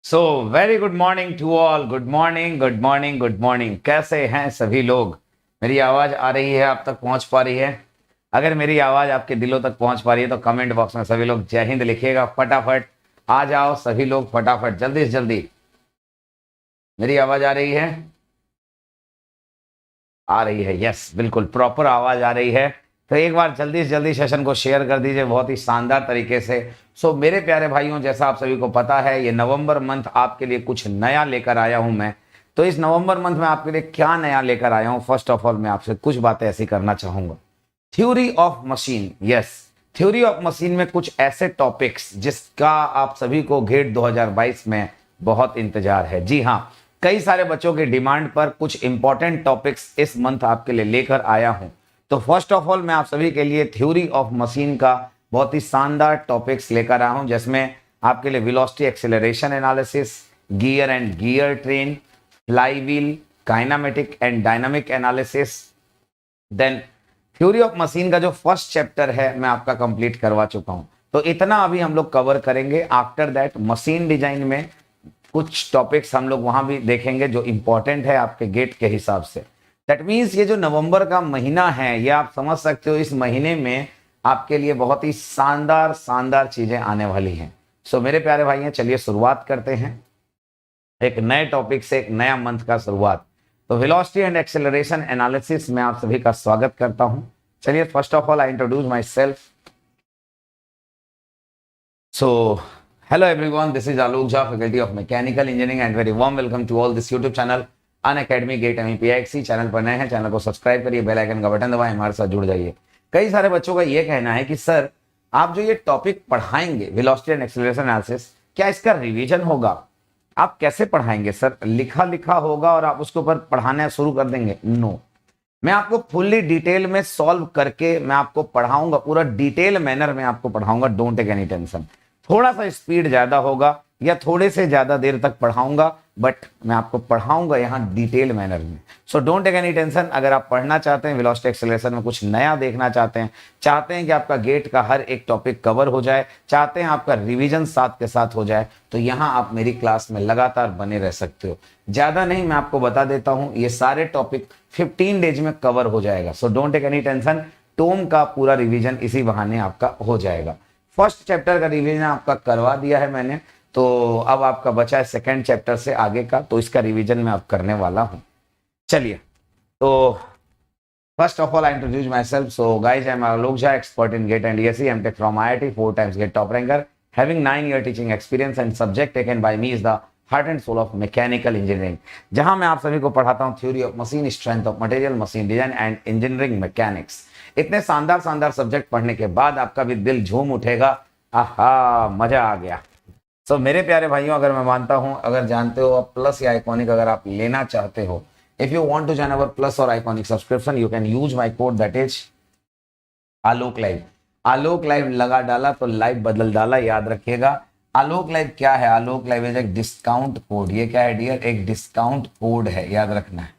So very good morning to all. Good morning, good morning, good morning. कैसे हैं सभी लोग? मेरी आवाज़ आ रही है, आप तक पहुंच पा रही है? अगर मेरी आवाज़ आपके दिलों तक पहुंच पा रही है तो कमेंट बॉक्स में सभी लोग जय हिंद लिखिएगा। फटाफट आ जाओ सभी लोग, फटाफट जल्दी से जल्दी। मेरी आवाज़ आ रही है? आ रही है, यस, बिल्कुल प्रॉपर आवाज़ आ रही है। तो एक बार जल्दी से जल्दी सेशन को शेयर कर दीजिए बहुत ही शानदार तरीके से। सो मेरे प्यारे भाइयों, जैसा आप सभी को पता है, ये नवंबर मंथ आपके लिए कुछ नया लेकर आया हूं मैं। तो इस नवंबर मंथ में आपके लिए क्या नया लेकर आया हूं, फर्स्ट ऑफ ऑल मैं आपसे कुछ बातें ऐसी करना चाहूंगा। Theory of machine, yes, theory of machine में कुछ ऐसे टॉपिक्स जिसका आप सभी को गेट 2022 में बहुत इंतजार है। जी हाँ, कई सारे बच्चों की डिमांड पर कुछ इंपॉर्टेंट टॉपिक्स इस मंथ आपके लिए लेकर आया हूं। तो फर्स्ट ऑफ ऑल मैं आप सभी के लिए थ्योरी ऑफ मशीन का बहुत ही शानदार टॉपिक्स लेकर आया हूं, जिसमें आपके लिए velocity acceleration analysis, gear and gear train, flywheel, kinematic and dynamic analysis. Then theory of machine का जो फर्स्ट चैप्टर है मैं आपका कंप्लीट करवा चुका हूं। तो इतना अभी हम लोग कवर करेंगे। आफ्टर दैट मशीन डिजाइन में कुछ टॉपिक्स हम लोग वहां भी देखेंगे जो इंपॉर्टेंट है आपके गेट के हिसाब से। दैट मीन्स ये जो नवंबर का महीना है, ये आप समझ सकते हो, इस महीने में आपके लिए बहुत ही शानदार शानदार चीजें आने वाली हैं। सो मेरे प्यारे भाई, चलिए शुरुआत करते हैं एक नए टॉपिक से, एक नया मंथ का शुरुआत। तो वेलोसिटी एंड एक्सेलरेशन एनालिसिस में आप सभी का स्वागत करता हूं। चलिए first of all I introduce myself. So hello everyone, this is Alok Jha, faculty of mechanical engineering, and very warm welcome to all this YouTube channel Unacademy GATE MEPIXC। Channel पर नए हैं, channel को subscribe करिए, bell icon का button दबाएं, हमारे साथ जुड़ जाइए। कई सारे बच्चों का ये कहना है कि सर आप जो ये टॉपिक पढ़ाएंगे वेलोसिटी एंड एक्सेलरेशन एनालिसिस, क्या इसका रिवीजन होगा? आप कैसे पढ़ाएंगे सर? लिखा लिखा होगा और आप उसके ऊपर पढ़ाना शुरू कर देंगे? नो, मैं आपको फुल्ली डिटेल में सॉल्व करके मैं आपको पढ़ाऊंगा, पूरा डिटेल मैनर में आपको पढ़ाऊंगा। Don't take any tension. थोड़ा सा स्पीड ज्यादा होगा या थोड़े से ज्यादा देर तक पढ़ाऊंगा, बट मैं आपको पढ़ाऊंगा यहाँ डिटेल मैनर में। So don't take any tension. अगर आप पढ़ना चाहते हैं, वेलोसिटी एक्सेलरेशन में कुछ नया देखना चाहते हैं, चाहते हैं कि आपका गेट का हर एक टॉपिक कवर हो जाए, चाहते हैं आपका रिवीजन साथ के साथ हो जाए, तो यहाँ आप मेरी क्लास में लगातार बने रह सकते हो। ज्यादा नहीं, मैं आपको बता देता हूँ, ये सारे टॉपिक 15 डेज में कवर हो जाएगा। So don't take any tension. TOM का पूरा रिवीजन इसी बहाने आपका हो जाएगा। फर्स्ट चैप्टर का रिवीजन आपका करवा दिया है मैंने, तो अब आपका बचा है सेकंड चैप्टर से आगे का, तो इसका रिवीजन मैं अब करने वाला हूं। चलिए, तो first of all I introduce myself. So guys, I am Alok Jha, expert in GATE and DSE, MTech from IIT, 4 times GATE top ranker, having 9 year teaching experience, and subject taken by me is the heart and soul of mechanical engineering, जहां मैं आप सभी को पढ़ाता हूं theory of machine, strength of material, machine design and engineering mechanics. इतने शानदार शानदार सब्जेक्ट पढ़ने के बाद आपका भी दिल झूम उठेगा, आहा मजा आ गया। सो मेरे प्यारे भाइयों, अगर मैं मानता हूं, अगर जानते हो आप प्लस या आइकॉनिक अगर आप लेना चाहते हो, if you want to join our plus और iconic subscription, you can use my code, that is Alok live. Alok live लगा डाला तो लाइव बदल डाला, याद रखिएगा। आलोक लाइव क्या है? आलोक लाइव इज एक डिस्काउंट कोड। ये क्या है डियर? एक डिस्काउंट कोड है, याद रखना है।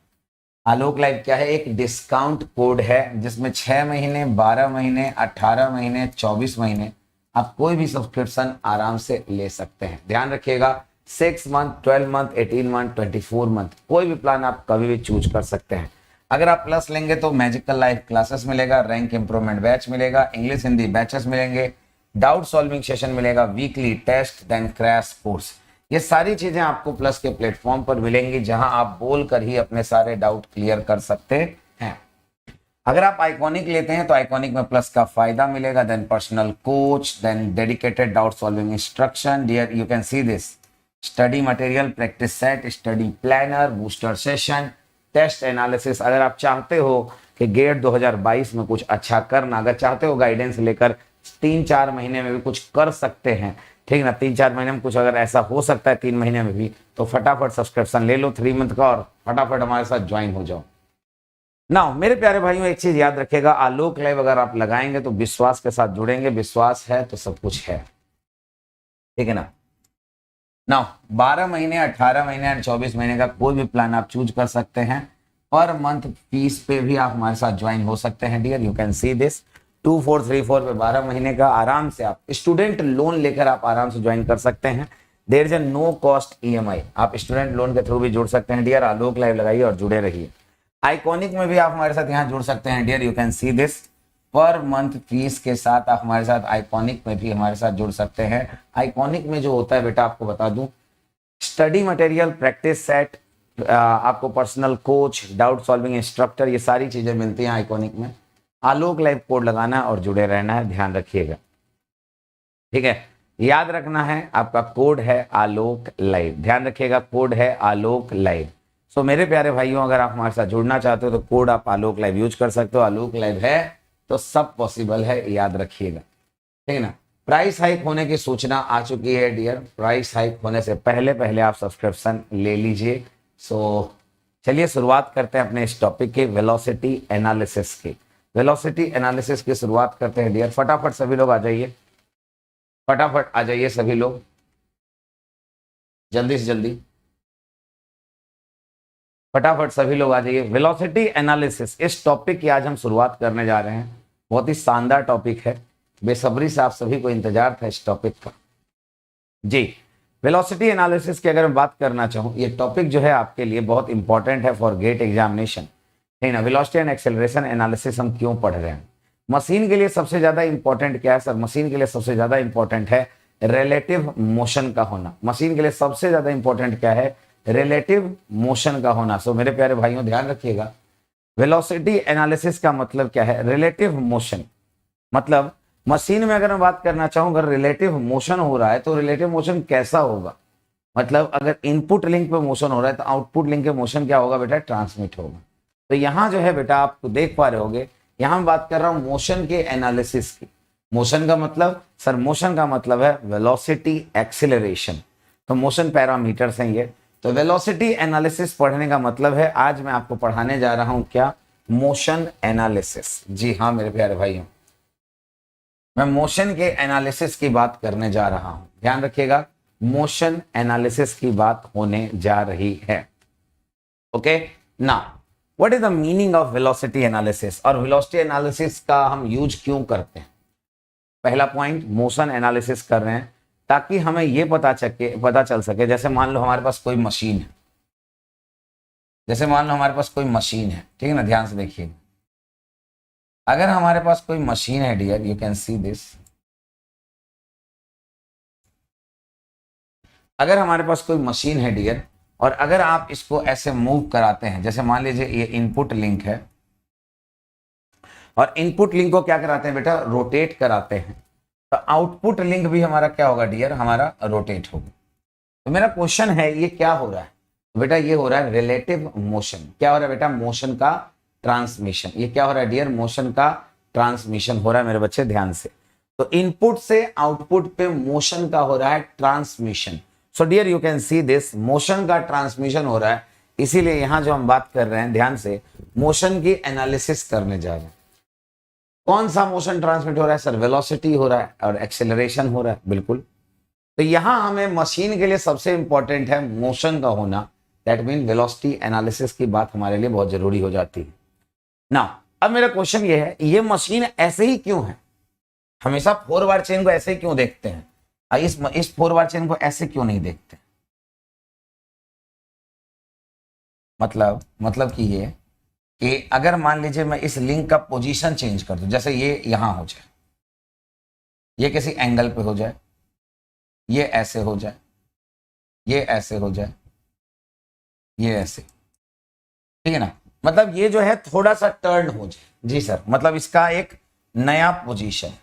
आलोक लाइव क्या है? एक डिस्काउंट कोड है जिसमें 6 महीने, 12 महीने, 18 महीने, 24 महीने आप कोई भी सब्सक्रिप्शन आराम से ले सकते हैं। ध्यान रखिएगा, 6 मंथ, 12 मंथ, 18 मंथ, 24 मंथ, कोई भी प्लान आप कभी भी चूज कर सकते हैं। अगर आप प्लस लेंगे तो मैजिकल लाइव क्लासेस मिलेगा, रैंक इंप्रूवमेंट बैच मिलेगा, इंग्लिश हिंदी बैचेस मिलेंगे, डाउट सॉल्विंग सेशन मिलेगा, weekly test, then crash course. ये सारी चीजें आपको प्लस के प्लेटफॉर्म पर मिलेंगी, जहां आप बोलकर ही अपने सारे डाउट क्लियर कर सकते हैं। अगर आप आइकॉनिक लेते हैं तो आइकॉनिक में प्लस का फायदा मिलेगा, then personal coach, then dedicated doubt solving instruction. Dear you can see this, study material, practice set, study planner, booster session, test analysis. अगर आप चाहते हो कि गेट 2022 में कुछ अच्छा करना, अगर चाहते हो गाइडेंस लेकर 3-4 महीने में भी कुछ कर सकते हैं, ठीक ना, 3-4 महीने में कुछ अगर ऐसा हो सकता है 3 महीने में भी, तो फटाफट सब्सक्रिप्शन ले लो 3 मंथ का और फटाफट हमारे साथ ज्वाइन हो जाओ। नाउ मेरे प्यारे भाइयों, एक चीज याद रखेगा, आलोक लाइव अगर आप लगाएंगे तो विश्वास के साथ जुड़ेंगे। विश्वास है तो सब कुछ है, ठीक है ना। नाउ 12 महीने, 18 महीने और 24 महीने का कोई भी प्लान आप चूज कर सकते हैं। पर मंथ फीस पे भी आप हमारे साथ ज्वाइन हो सकते हैं dear, you can see this. 2434 पे 12 महीने का आराम से आप स्टूडेंट लोन लेकर आप आराम से ज्वाइन कर सकते हैं। There is a no cost EMI, आप स्टूडेंट लोन के थ्रू भी जुड़ सकते हैं डियर। आलोक लाइव लगाइए और जुड़े रहिए। आइकॉनिक में भी आप हमारे साथ यहाँ जुड़ सकते हैं dear, you can see this. Per month fees के साथ आप हमारे साथ आइकॉनिक में भी हमारे साथ जुड़ सकते हैं। आइकॉनिक में जो होता है बेटा, आपको बता दूं, स्टडी मटेरियल, प्रैक्टिस सेट, आपको personal coach, doubt solving instructor, ये सारी चीजें मिलती हैं आइकॉनिक में। आलोक लाइव कोड लगाना है और जुड़े रहना है, ध्यान रखिएगा, ठीक है। याद रखना है, आपका कोड है आलोक लाइव, ध्यान रखिएगा, कोड है आलोक लाइव। सो मेरे प्यारे भाइयों, अगर आप हमारे साथ जुड़ना चाहते हो तो कोड आप आलोक लाइव यूज कर सकते हो। आलोक लाइव है तो सब पॉसिबल है, याद रखिएगा, ठीक है ना। प्राइस हाइक होने की सूचना आ चुकी है डियर। प्राइस हाइक होने से पहले पहले आप सब्सक्रिप्शन ले लीजिए। सो चलिए शुरुआत करते हैं अपने इस टॉपिक के वेलोसिटी एनालिसिस की। वेलोसिटी एनालिसिस की शुरुआत करते हैं डियर। फटाफट सभी लोग आ जाइए, फटाफट आ जाइए सभी लोग, जल्दी से जल्दी, फटाफट सभी लोग आ जाइए। वेलोसिटी एनालिसिस, इस टॉपिक की आज हम शुरुआत करने जा रहे हैं। बहुत ही शानदार टॉपिक है, बेसब्री से आप सभी को इंतजार था इस टॉपिक का जी। वेलोसिटी एनालिसिस की अगर मैं बात करना चाहूँ, ये टॉपिक जो है आपके लिए बहुत इंपॉर्टेंट है फॉर गेट एग्जामिनेशन, ठीक ना। वेलोसिटी एंड एक्सेलरेशन एनालिसिस हम क्यों पढ़ रहे हैं? मशीन के लिए सबसे ज्यादा इंपॉर्टेंट क्या है सर? मशीन के लिए सबसे ज्यादा इंपॉर्टेंट है रिलेटिव मोशन का होना। मशीन के लिए सबसे ज्यादा इंपॉर्टेंट क्या है? रिलेटिव मोशन का होना। सो मेरे प्यारे भाइयों ध्यान रखिएगा, वेलोसिटी एनालिसिस का मतलब क्या है? Relative motion. मतलब मशीन में अगर मैं बात करना चाहूं, अगर रिलेटिव मोशन हो रहा है तो रिलेटिव मोशन कैसा होगा? मतलब अगर इनपुट लिंक पे मोशन हो रहा है तो आउटपुट लिंक के मोशन क्या होगा बेटा? ट्रांसमिट होगा। तो यहाँ जो है बेटा, आप देख पा रहे होगे, यहाँ मैं बात कर रहा हूँ मोशन के एनालिसिस की। मोशन का मतलब सर, मोशन का मतलब है वेलोसिटी एक्सीलरेशन। तो मोशन पैरामीटर्स हैं ये। तो वेलोसिटी एनालिसिस पढ़ने का मतलब है, आज मैं आपको पढ़ाने जा रहा हूं क्या? Motion analysis. जी हाँ मेरे प्यारे भाइयों, मैं मोशन के एनालिसिस की बात करने जा रहा हूं, ध्यान रखिएगा, मोशन एनालिसिस की बात होने जा रही है। ओके ना, what is the meaning of velocity analysis, और वेलोसिटी एनालिसिस का हम यूज क्यों करते हैं? पहला पॉइंट, मोशन एनालिसिस कर रहे हैं ताकि हमें यह पता चल सके, जैसे मान लो हमारे पास कोई मशीन है, जैसे मान लो हमारे पास कोई मशीन है, ठीक है ना, ध्यान से देखिए। अगर हमारे पास कोई मशीन है dear, you can see this, अगर हमारे पास कोई मशीन है डियर, और अगर आप इसको ऐसे मूव कराते हैं, जैसे मान लीजिए ये इनपुट लिंक है, और इनपुट लिंक को क्या कराते हैं बेटा? रोटेट कराते हैं, तो आउटपुट लिंक भी हमारा क्या होगा डियर? हमारा रोटेट होगा। तो मेरा क्वेश्चन है, ये क्या हो रहा है बेटा? ये हो रहा है रिलेटिव मोशन। क्या हो रहा है बेटा? मोशन का ट्रांसमिशन। ये क्या हो रहा है डियर? मोशन का ट्रांसमिशन हो रहा है मेरे बच्चे, ध्यान से। तो इनपुट से आउटपुट पे मोशन का हो रहा है transmission. So dear you can see this, motion का ट्रांसमिशन हो रहा है, इसीलिए यहां जो हम बात कर रहे हैं, ध्यान से, मोशन की एनालिसिस करने जा रहे हैं। कौन सा मोशन ट्रांसमिट हो रहा है सर? वेलोसिटी हो रहा है और एक्सेलरेशन हो रहा है, बिल्कुल। तो यहां हमें मशीन के लिए सबसे इंपॉर्टेंट है मोशन का होना, दैट मीन वेलोसिटी एनालिसिस की बात हमारे लिए बहुत जरूरी हो जाती है ना। अब मेरा क्वेश्चन ये है, ये मशीन ऐसे ही क्यों है? हमेशा 4 बार चेन को ऐसे ही क्यों देखते हैं? इस 4 बार चेन को ऐसे क्यों नहीं देखते? मतलब कि ये कि अगर मान लीजिए मैं इस लिंक का पोजीशन चेंज कर दूं, जैसे ये यहां हो जाए, ये किसी एंगल पे हो जाए, ये ऐसे हो जाए, ये ऐसे हो जाए, ये ऐसे, ठीक है ना। मतलब ये जो है थोड़ा सा टर्न हो जाए, जी सर, मतलब इसका एक नया पोजीशन,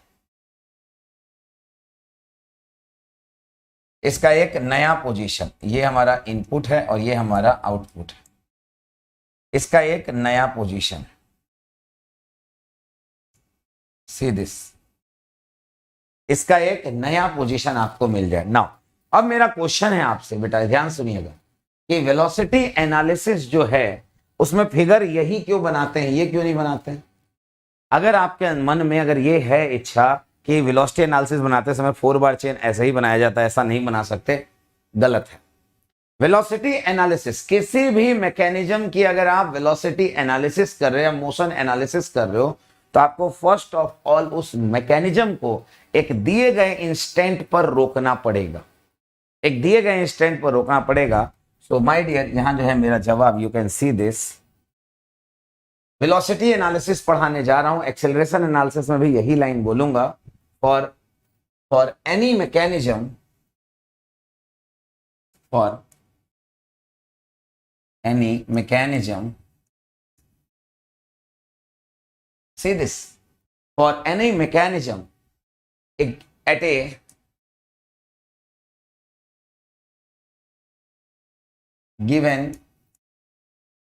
इसका एक नया पोजीशन, ये हमारा इनपुट है और ये हमारा आउटपुट है, इसका एक नया पोजीशन, सी दिस, इसका एक नया पोजीशन आपको मिल जाए। नाउ अब मेरा क्वेश्चन है आपसे बेटा, ध्यान सुनिएगा, कि वेलोसिटी एनालिसिस जो है उसमें फिगर यही क्यों बनाते हैं, ये क्यों नहीं बनाते हैं? अगर आपके मन में अगर ये है इच्छा कि वेलोसिटी एनालिसिस बनाते समय 4 बार चेन ऐसे ही बनाया जाता है, ऐसा नहीं बना सकते, गलत है। वेलोसिटी एनालिसिस, किसी भी मैकेनिज्म की अगर आप वेलोसिटी एनालिसिस कर रहे हैं, मोशन एनालिसिस कर रहे हो, तो आपको फर्स्ट ऑफ ऑल उस मैकेनिज्म को एक दिए गए इंस्टेंट पर रोकना पड़ेगा। एक दिए गए इंस्टेंट पर रोकना पड़ेगा। सो माय डियर, यहां जो है मेरा जवाब, you can see this. Velocity analysis पढ़ाने जा रहा हूं, एक्सेलरेशन एनालिसिस में भी यही लाइन बोलूंगा। For for any mechanism, for any mechanism, see this, for any mechanism at a given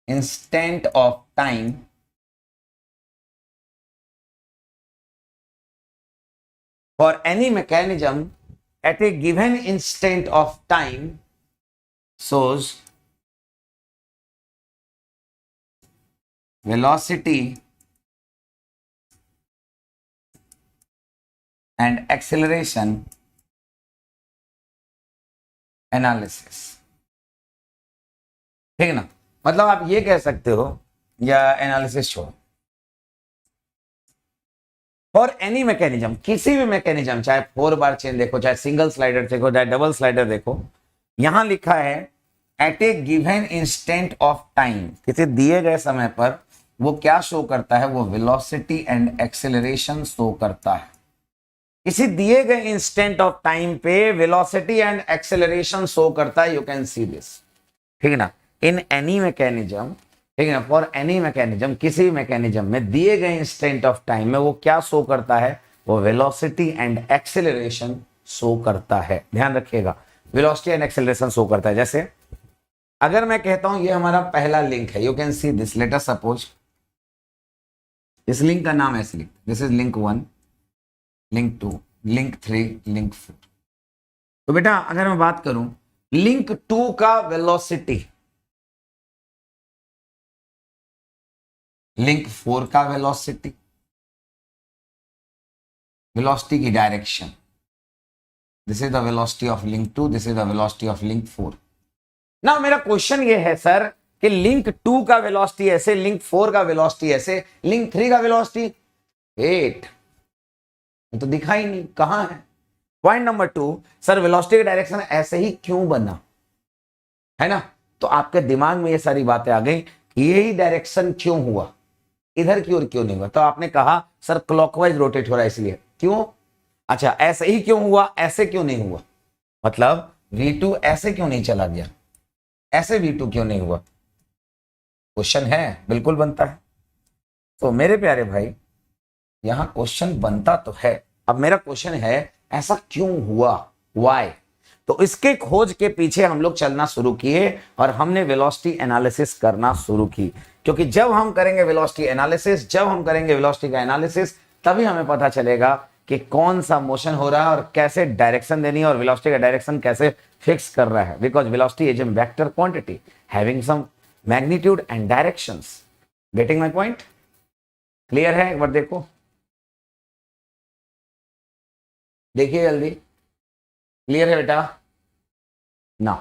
instant of time, for any mechanism at a given instant of time shows velocity and acceleration analysis. ठीक है ना, मतलब आप ये कह सकते हो, या एनालिसिस छोड़ो, फॉर एनी मैकेनिज्म, किसी भी मैकेनिज्म, चाहे 4 बार चेन देखो, चाहे सिंगल स्लाइडर देखो, चाहे डबल स्लाइडर देखो, यहां लिखा है at a given instant of time, किसी दिए गए समय पर वो क्या शो करता है, वो वेलोसिटी एंड एक्सेलरेशन शो करता है। किसी दिए गए इंस्टेंट ऑफ टाइम पे वेलोसिटी एंड एक्सेलरेशन शो करता है, यू कैन सी दिस। ठीक है ना, इन एनी मैकेनिज्म, ठीक है ना, फॉर एनी मैकेनिज्म, किसी मैकेनिज्म में दिए गए इंस्टेंट ऑफ टाइम में वो क्या शो करता है, वो वेलोसिटी एंड एक्सेलरेशन शो करता है। ध्यान रखिएगा, वेलोसिटी एंड एक्सेलरेशन शो करता है। जैसे अगर मैं कहता हूं ये हमारा पहला लिंक है, you can see this, let us suppose इस लिंक का नाम ऐसे लिख, this is link 1, link 2, link 3, link 4। तो बेटा अगर मैं बात करूं लिंक 2 का वेलोसिटी, लिंक 4 का वेलोसिटी, वेलोसिटी की direction, this is the velocity of link 2, this is the velocity of link 4। ना मेरा क्वेश्चन ये है सर कि लिंक 2 का वेलोसिटी ऐसे, लिंक 4 का वेलोसिटी ऐसे, लिंक 3 का वेलोसिटी 8, तो दिखाई नहीं, कहां है। पॉइंट नंबर 2, सर वेलोसिटी का डायरेक्शन ऐसे ही क्यों बना, है ना। तो आपके दिमाग में ये सारी बातें आ गई, यही डायरेक्शन क्यों हुआ, इधर की ओर क्यों नहीं हुआ। तो आपने कहा सर क्लॉकवाइज रोटेट हो रहा है इसलिए, क्यों, अच्छा ऐसे ही क्यों हुआ, ऐसे क्यों नहीं हुआ, मतलब V2 ऐसे क्यों नहीं चला गया, ऐसे V2 क्यों नहीं हुआ। क्वेश्चन है, बिल्कुल बनता है। तो मेरे प्यारे भाई यहां क्वेश्चन बनता तो है। अब मेरा क्वेश्चन है ऐसा क्यों हुआ, व्हाई। तो इसके खोज के पीछे हम लोग चलना शुरू किए और हमने वेलोसिटी एनालिसिस करना शुरू की, क्योंकि जब हम करेंगे वेलोसिटी एनालिसिस, जब हम करेंगे वेलोसिटी का एनालिसिस, तभी हमें पता चलेगा कि कौन सा मोशन हो रहा है और कैसे डायरेक्शन देनी है और वेलोसिटी का डायरेक्शन कैसे फिक्स कर रहा है। Because velocity is a vector quantity having some magnitude and directions. Getting my point, clear है। एक बार देखो, देखिए जल्दी, क्लियर है बेटा ना।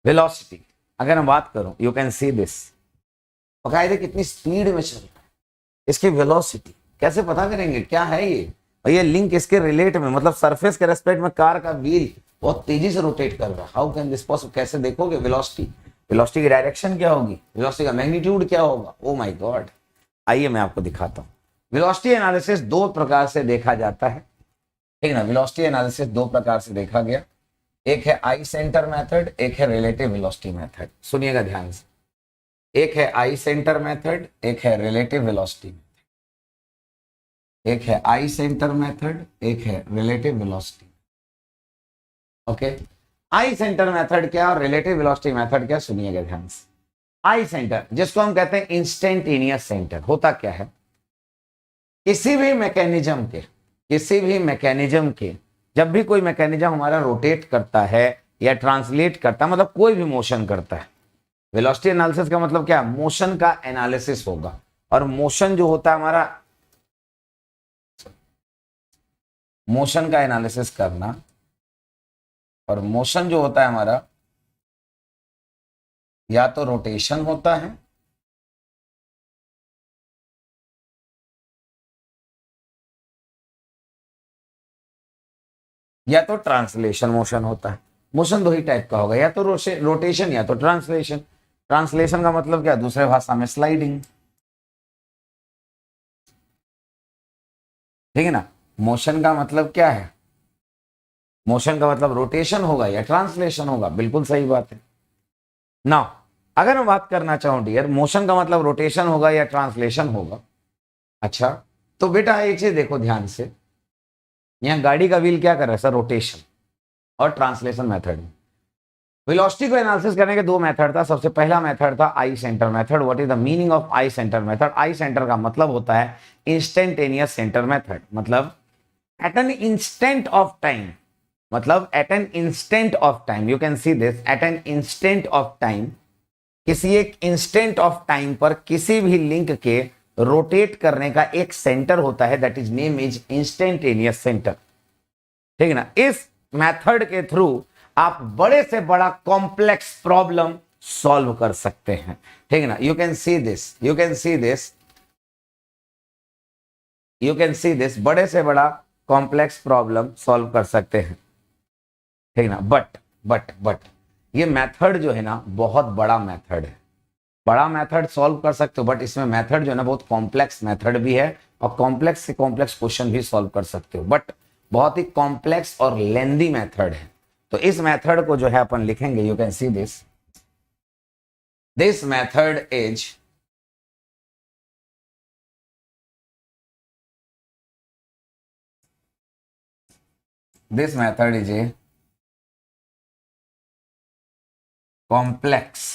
वेलोसिटी अगर मैं बात करूं, यू कैन सी दिस, बकायदे कितनी स्पीड में चल रहा है, इसकी वेलोसिटी कैसे पता करेंगे, क्या है ये, और ये लिंक इसके रिलेट में, मतलब सरफेस के रेस्पेक्ट में कार का व्हील बहुत तेजी से रोटेट कर रहा है। हाउ कैन दिस पॉसिबल, कैसे देखोगे वेलोसिटी, वेलोसिटी की डायरेक्शन क्या होगी, वेलोसिटी का मैग्नीट्यूड क्या होगा। ओ माय गॉड, आइए मैं आपको दिखाता हूं। वेलोसिटी एनालिसिस 2 प्रकार से देखा जाता है, ठीक है ना। वेलोसिटी एनालिसिस 2 प्रकार से देखा गया, एक है आई सेंटर मेथड, एक है रिलेटिव वेलोसिटी मेथड। सुनिएगा ध्यान से, एक है आई सेंटर मेथड, एक है रिलेटिव वेलोसिटी, एक है आई सेंटर मेथड, एक है रिलेटिव वेलोसिटी। ओके, आई सेंटर मेथड क्या और रिलेटिव वेलोसिटी मेथड क्या, सुनिएगा ध्यान से। आई सेंटर, जिसको हम कहते हैं इंस्टेंटेनियस सेंटर, होता क्या है, किसी भी मैकेनिज्म के, किसी भी मैकेनिज्म के, जब भी कोई मैकेनिज्म हमारा रोटेट करता है या ट्रांसलेट करता है, मतलब कोई भी मोशन करता है, वेलोसिटी एनालिसिस का मतलब क्या, मोशन का एनालिसिस होगा। और मोशन जो होता है हमारा, मोशन का एनालिसिस करना, और मोशन जो होता है हमारा या तो रोटेशन होता है या तो ट्रांसलेशन मोशन होता है। मोशन दो ही टाइप का होगा, या तो रोटेशन या तो ट्रांसलेशन। ट्रांसलेशन का मतलब क्या, दूसरे भाषा में स्लाइडिंग, ठीक है ना। मोशन का मतलब क्या है, मोशन का मतलब रोटेशन होगा या ट्रांसलेशन होगा, बिल्कुल सही बात है ना। अगर मैं बात करना चाहूं डियर, मोशन का मतलब रोटेशन होगा या ट्रांसलेशन होगा, अच्छा तो बेटा एक चीज देखो ध्यान से, यहाँ गाड़ी का व्हील क्या कर रहा है सर, रोटेशन और ट्रांसलेशन मेथड। वेलोसिटी को एनालिसिस करने के दो मेथड था। सबसे पहला मेथड था I centre method. What is the meaning of I centre method? I centre का मतलब होता है इंस्टेंटेनियस सेंटर मेथड, मतलब at an instant of time, मतलब at an instant of time, you can see this, at an instant of time, किसी एक instant of time पर किसी भी लिंक के रोटेट करने का एक सेंटर होता है, that is name is instantaneous centre, ठीक है ना। इस मेथड के थ्रू आप बड़े से बड़ा कॉम्प्लेक्स प्रॉब्लम सॉल्व कर सकते हैं, ठीक है ना। You can see this, you can see this, you can see this, बड़े से बड़ा कॉम्प्लेक्स प्रॉब्लम सॉल्व कर सकते हैं, ठीक है ना। बट ये मेथड जो है ना बहुत बड़ा मेथड है, बड़ा मेथड सॉल्व कर सकते हो, बट इसमें मेथड जो है ना बहुत कॉम्प्लेक्स मेथड भी है, और कॉम्प्लेक्स से कॉम्प्लेक्स क्वेश्चन भी सॉल्व कर सकते हो, बट बहुत ही कॉम्प्लेक्स और लेंदी मेथड है। तो इस मेथड को जो है अपन लिखेंगे, you can see this, this method is this method is a complex.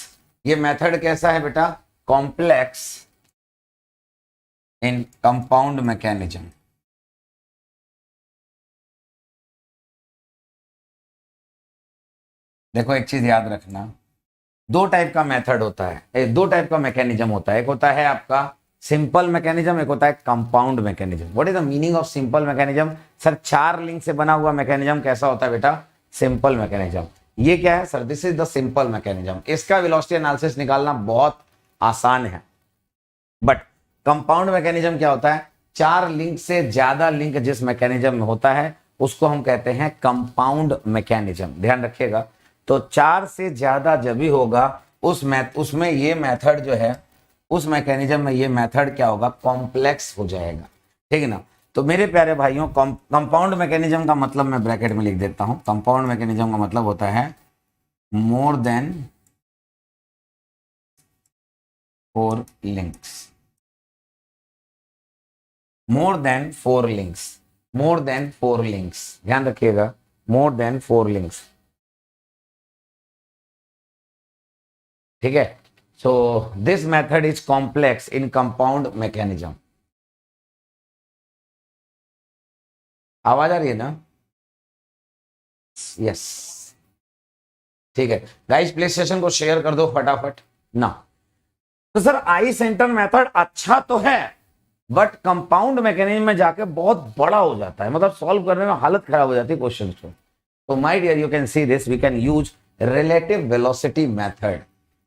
ये मेथड कैसा है बेटा, कॉम्प्लेक्स इन कंपाउंड मैकेनिज्म। देखो एक चीज याद रखना, दो टाइप का मेथड होता है, दो टाइप का मैकेनिज्म होता है, एक होता है आपका सिंपल मैकेनिज्म, एक होता है compound mechanism. What is the meaning of simple mechanism? Sir चार लिंक से बना हुआ मैकेनिज्म कैसा होता है बेटा, सिंपल मैकेनिज्म। ये क्या है sir, this is the simple mechanism. इसका वेलोसिटी एनालिसिस निकालना बहुत आसान है, बट कंपाउंड मैकेनिज्म क्या होता है, चार लिंक से ज्यादा लिंक जिस मैकेनिज्म में होता है उसको हम कहते हैं कंपाउंड मैकेनिज्म, ध्यान रखिएगा। तो चार से ज्यादा जब भी होगा उसमें ये मेथड जो है, उस मैकेनिज्म में ये मेथड क्या होगा, कॉम्प्लेक्स हो जाएगा, ठीक है ना। तो मेरे प्यारे भाइयों, कंपाउंड मैकेनिज्म का मतलब मैं ब्रैकेट में लिख देता हूं, कंपाउंड मैकेनिज्म का मतलब होता है more than 4 links, more than 4 links, more than 4 links, ध्यान रखिएगा, मोर देन 4 लिंक्स, ठीक है। So this method is complex in compound mechanism. आवाज आ रही है ना, यस, ठीक है। गाइस प्ले स्टेशन को शेयर कर दो फटाफट ना। तो सर आई सेंटर मेथड अच्छा तो है, बट कंपाउंड मैकेनिज्म में जाके बहुत बड़ा हो जाता है, मतलब सॉल्व करने में हालत खराब हो जाती है क्वेश्चन को। तो my dear you can see this, we can use relative velocity method,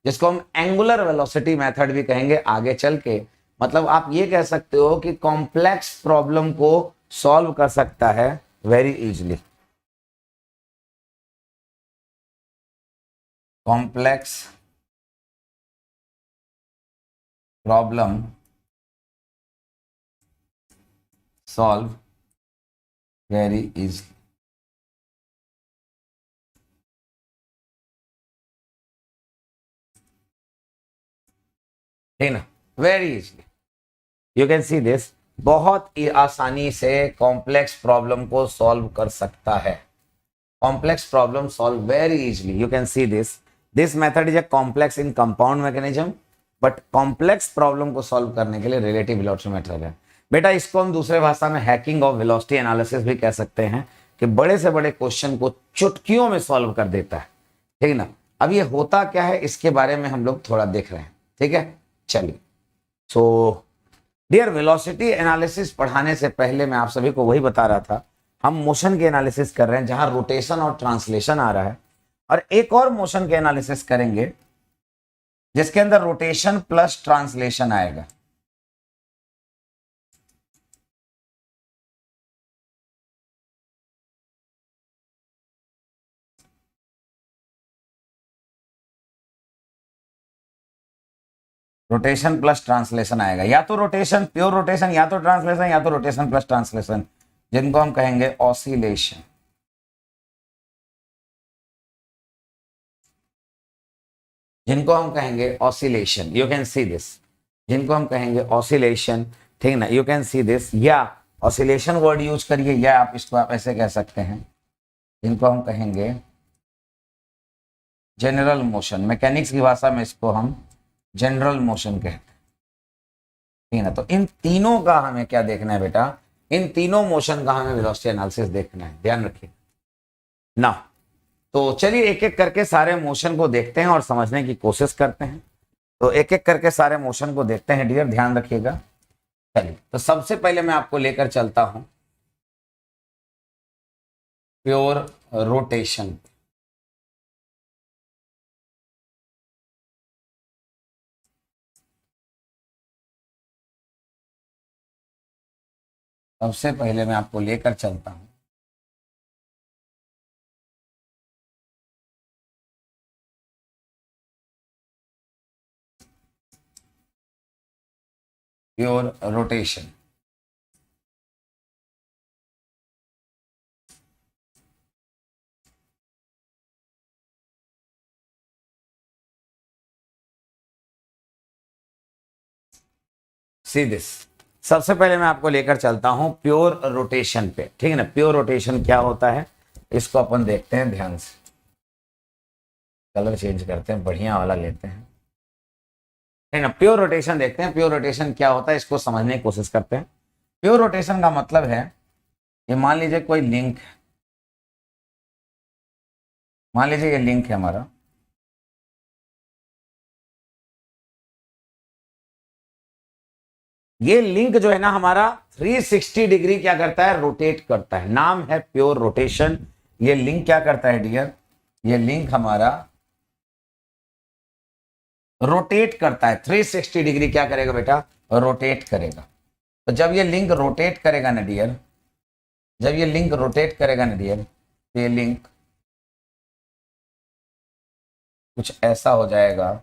जिसको हम एंगुलर वेलोसिटी मेथड भी कहेंगे आगे चल के। मतलब आप ये कह सकते हो कि कॉम्प्लेक्स प्रॉब्लम को सॉल्व कर सकता है very easily, complex problem solve very easily, ठीक ना, very easily, you can see this, बहुत ही आसानी से कॉम्प्लेक्स प्रॉब्लम को सॉल्व कर सकता है, complex problem solve very easily, you can see this, this method is a complex in compound mechanism, but complex problem को सॉल्व करने के लिए रिलेटिव वेलोसिटी मेथड है। बेटा इसको हम दूसरे भाषा में हैकिंग ऑफ वेलोसिटी एनालिसिस भी कह सकते हैं, कि बड़े से बड़े क्वेश्चन को चुटकियों में सॉल्व कर देता है, ठीक है ना। अब ये होता क्या है इसके बारे में हम लोग थोड़ा देख रहे हैं, ठीक है, चलिए। सो डियर, वेलोसिटी एनालिसिस पढ़ाने से पहले मैं आप सभी को वही बता रहा था, हम मोशन के एनालिसिस कर रहे हैं जहां रोटेशन और ट्रांसलेशन आ रहा है, और एक और मोशन के एनालिसिस करेंगे जिसके अंदर रोटेशन प्लस ट्रांसलेशन आएगा। रोटेशन प्लस ट्रांसलेशन आएगा, या तो रोटेशन प्योर रोटेशन, या तो ट्रांसलेशन, या तो रोटेशन प्लस ट्रांसलेशन, जिनको हम कहेंगे ऑसिलेशन। जिनको हम कहेंगे oscillation, you can see this, जिनको हम कहेंगे ऑसिलेशन, ठीक ना, यू कैन सी दिस, या ऑसिलेशन वर्ड यूज करिए, या आप इसको आप ऐसे कह सकते हैं, जिनको हम कहेंगे जनरल मोशन। मैकेनिक्स की भाषा में इसको हम जनरल मोशन कहते हैं, ठीक है ना। तो इन तीनों का हमें क्या देखना है बेटा, इन तीनों मोशन का हमें वेलोसिटी एनालिसिस देखना है, ध्यान रखिए ना। तो चलिए एक एक करके सारे मोशन को देखते हैं और समझने की कोशिश करते हैं। तो एक एक करके सारे मोशन को देखते हैं डियर, ध्यान रखिएगा। चलिए, तो सबसे पहले मैं आपको लेकर चलता हूं प्योर रोटेशन। सबसे पहले मैं आपको लेकर चलता हूं प्योर रोटेशन। सी दिस, सबसे पहले मैं आपको लेकर चलता हूं प्योर रोटेशन पे, ठीक है ना। प्योर रोटेशन क्या होता है इसको अपन देखते हैं ध्यान से। कलर चेंज करते हैं, बढ़िया वाला लेते हैं, ठीक है ना। प्योर रोटेशन देखते हैं, प्योर रोटेशन क्या होता है इसको समझने की कोशिश करते हैं। प्योर रोटेशन का मतलब है, ये मान लीजिए कोई लिंक, मान लीजिए ये लिंक है हमारा, ये लिंक जो है ना हमारा 360 डिग्री क्या करता है, रोटेट करता है, नाम है प्योर रोटेशन। ये लिंक क्या करता है डियर, ये लिंक हमारा रोटेट करता है, 360 डिग्री क्या करेगा बेटा, रोटेट करेगा। तो जब ये लिंक रोटेट करेगा ना डियर, जब ये लिंक रोटेट करेगा ना डियर, तो ये लिंक कुछ ऐसा हो जाएगा,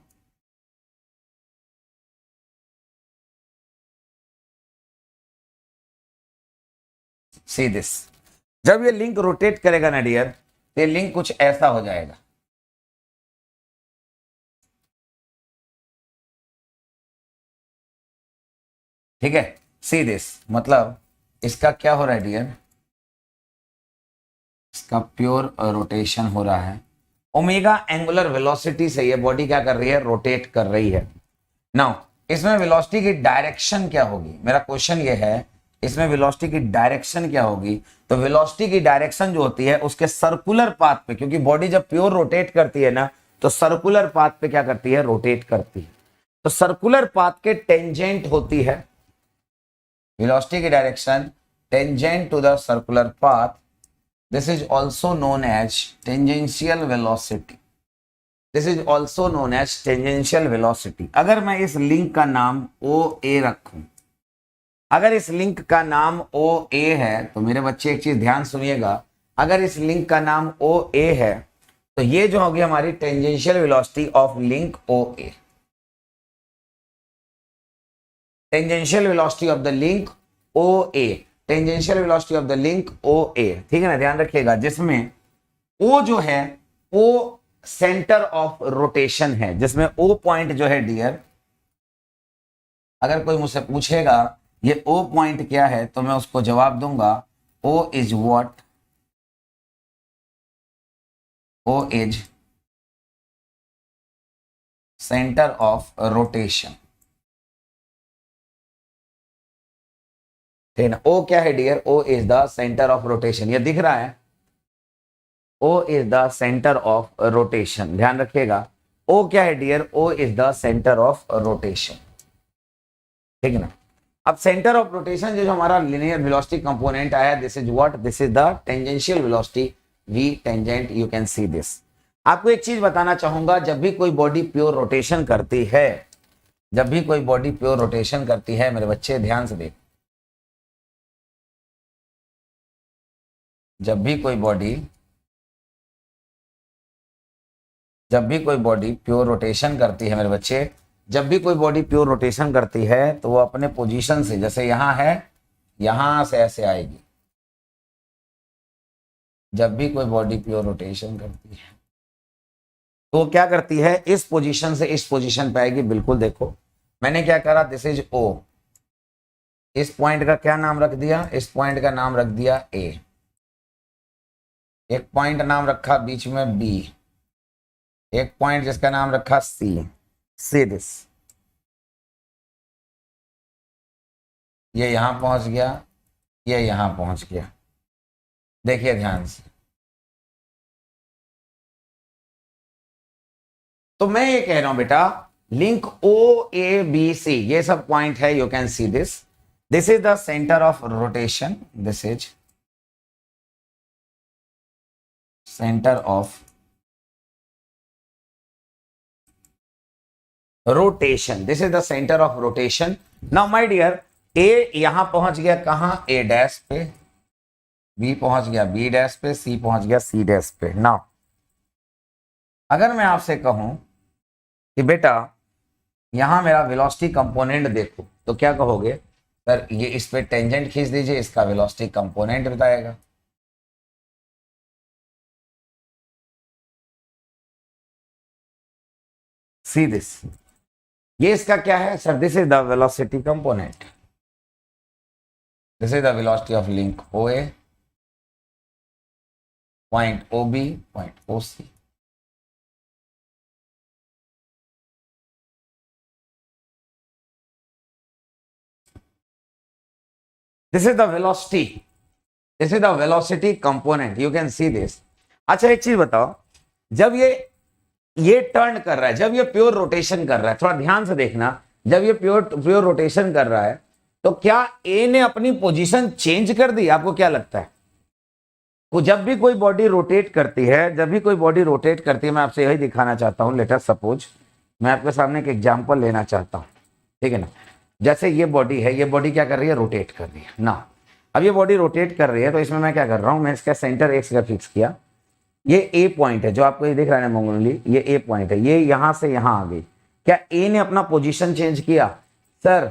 सी दिस। जब ये लिंक रोटेट करेगा ना डियर, तो ये लिंक कुछ ऐसा हो जाएगा, ठीक है। सी दिस, मतलब इसका क्या हो रहा है डियर, इसका प्योर रोटेशन हो रहा है। ओमेगा एंगुलर वेलोसिटी से ये बॉडी क्या कर रही है, रोटेट कर रही है। नाउ इसमें वेलोसिटी की डायरेक्शन क्या होगी, मेरा क्वेश्चन ये है, इसमें वेलोसिटी की डायरेक्शन क्या होगी। तो वेलोसिटी की डायरेक्शन जो होती है उसके सर्कुलर पाथ पे, क्योंकि बॉडी जब प्योर रोटेट करती है ना, तो सर्कुलर पाथ पे क्या करती है, रोटेट करती है। तो सर्कुलर पाथ के टेंजेंट होती है velocity की direction, tangent to the circular path, this is also known as tangential velocity, this is also known as tangential velocity। अगर मैं इस लिंक का नाम OA रखूं, अगर इस लिंक का नाम OA है, तो मेरे बच्चे एक चीज ध्यान सुनिएगा, अगर इस लिंक का नाम OA है तो ये जो होगी हमारी tangential velocity of link OA, tangential velocity of the link OA, tangential velocity of the link OA, ठीक है ना, ध्यान रखिएगा। जिसमें O जो है, O सेंटर ऑफ रोटेशन है, जिसमें O पॉइंट जो है डियर, अगर कोई मुझसे पूछेगा ये O पॉइंट क्या है, तो मैं उसको जवाब दूंगा O is what, O is centre of rotation, ठीक है ना। O क्या है dear, O is the centre of rotation, ये दिख रहा है, O is the centre of rotation, ध्यान रखिएगा। O क्या है dear, O is the centre of rotation, ठीक है ना। अब सेंटर ऑफ रोटेशन जो हमारा लिनियर वेलोसिटी कंपोनेंट आया, this is what, this is the tangential velocity v tangent, you can see this. आपको एक चीज बताना चाहूंगा, जब भी कोई बॉडी प्योर रोटेशन करती है, जब भी कोई बॉडी प्योर रोटेशन करती है, मेरे बच्चे ध्यान से देख, जब भी कोई बॉडी, जब भी कोई बॉडी प्योर रोटेशन करती है मेरे बच्चे, जब भी कोई बॉडी प्योर रोटेशन करती है तो वो अपने पोजीशन से, जैसे यहां है, यहां से ऐसे आएगी। जब भी कोई बॉडी प्योर रोटेशन करती है तो वो क्या करती है, इस पोजीशन से इस पोजीशन पे आएगी। बिल्कुल देखो मैंने क्या करा, दिस इज ओ। इस पॉइंट का क्या नाम रख दिया, इस पॉइंट का नाम रख दिया ए। एक पॉइंट नाम रखा बीच में बी, एक पॉइंट जिसका नाम रखा सी। सी दिस, ये यहां पहुंच गया, ये यहां पहुंच गया। देखिए ध्यान से, तो मैं ये कह रहा हूं बेटा, लिंक ओ ए बी सी, ये सब पॉइंट है। You can see this, this is the centre of rotation, this is centre of rotation, this is the centre of rotation. Now my dear, A यहां पहुंच गया कहां, ए डैश पे, बी पहुंच गया बी डैश पे, सी पहुंच गया सी डैश पे। नाउ अगर मैं आपसे कहूं कि बेटा यहां मेरा वेलोसिटी कंपोनेंट देखो, तो क्या कहोगे, सर ये इस पे टेंजेंट खींच दीजिए, इसका वेलोसिटी कंपोनेंट बताएगा। सी दिस, ये इसका क्या है sir, this is the velocity component, this is the velocity of link O A, point O B, point O C. This is the velocity, this is the velocity component, you can see this. अच्छा एक चीज बताओ, जब ये turn कर रहा है, जब ये प्योर रोटेशन कर रहा है, थोड़ा ध्यान से देखना, जब ये प्योर रोटेशन कर रहा है तो क्या ए ने अपनी पोजीशन चेंज कर दी, आपको क्या लगता है? वो जब भी कोई बॉडी रोटेट करती है, जब भी कोई बॉडी रोटेट करती है, मैं आपसे यही दिखाना चाहता हूं। लेट अस सपोज मैं आपके सामने एक एग्जांपल लेना चाहता हूं, ठीक है ना। जैसे ये बॉडी है, ये बॉडी क्या कर रही है, रोटेट कर रही है ना। अब ये बॉडी रोटेट कर रही है, तो इसमें मैं क्या कर रहा हूं, मैं इसका सेंटर एक्स का फिक्स किया। ये ए पॉइंट है जो आपको ये दिख रहा है ना मंगोली, ये ए पॉइंट है, ये यहां से यहां आ गई। क्या ए ने अपना पोजीशन चेंज किया? सर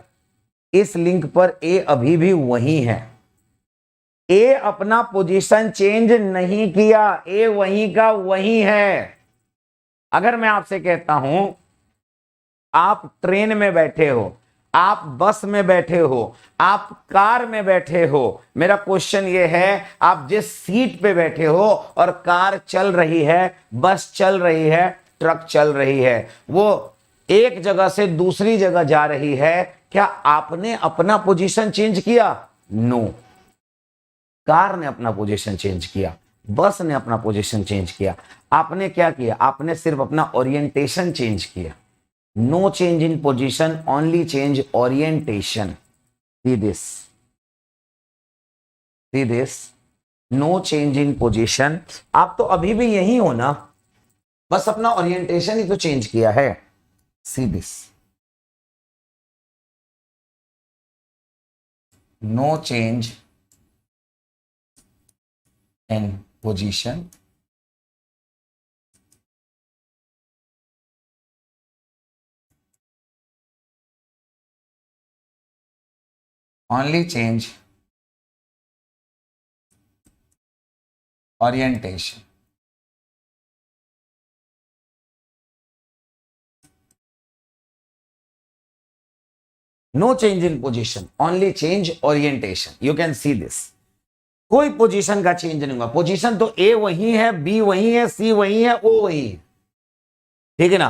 इस लिंक पर ए अभी भी वही है, ए अपना पोजीशन चेंज नहीं किया, ए वहीं का वही है। अगर मैं आपसे कहता हूं आप ट्रेन में बैठे हो, आप बस में बैठे हो, आप कार में बैठे हो, मेरा क्वेश्चन ये है, आप जिस सीट पे बैठे हो और कार चल रही है, बस चल रही है, ट्रक चल रही है, वो एक जगह से दूसरी जगह जा रही है, क्या आपने अपना पोजीशन चेंज किया? नो। कार ने अपना पोजीशन चेंज किया, बस ने अपना पोजीशन चेंज किया। आपने क्या किया? आपने सिर्फ अपना ओरिएंटेशन चेंज किया। No change in position, only change orientation. See this, see this, no change in position. आप तो अभी भी यही हो ना, बस अपना ओरिएंटेशन ही तो चेंज किया है। See this, no change in position, only change orientation. No change in position, only change orientation. You can see this. कोई पोजीशन का चेंज नहीं हुआ, पोजीशन तो ए वही है, बी वही है, सी वही है, ओ वही है, ठीक है ना।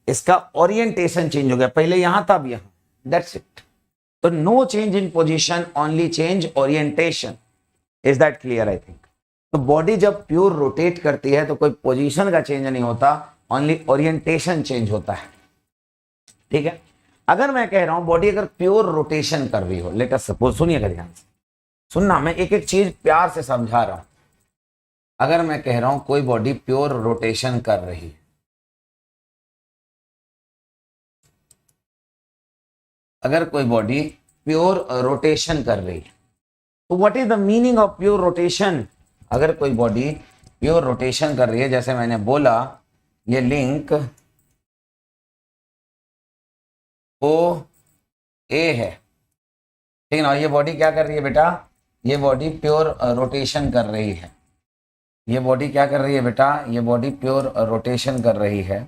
इसका ओरिएंटेशन चेंज हो गया, पहले यहां था अब यहां, दैट्स इट। तो no change in position, only change orientation. Is that clear? I think. तो बॉडी जब प्योर रोटेट करती है तो कोई पोजीशन का चेंज नहीं होता, ओनली ओरिएंटेशन चेंज होता है, ठीक है। अगर मैं कह रहा हूं बॉडी अगर प्योर रोटेशन कर रही हो, लेट अस सपोज, सुनिएगा ध्यान से सुनना, मैं एक एक चीज प्यार से समझा रहा हूं। अगर मैं कह रहा हूं कोई बॉडी प्योर रोटेशन कर रही है, अगर कोई बॉडी प्योर रोटेशन कर रही है, तो what is the meaning of pure rotation? अगर कोई बॉडी प्योर रोटेशन कर रही है, जैसे मैंने बोला ये लिंक ओ ए है, ठीक है ना। और ये बॉडी क्या कर रही है बेटा, ये बॉडी प्योर रोटेशन कर रही है। ये बॉडी क्या कर रही है बेटा, ये बॉडी प्योर रोटेशन कर रही है।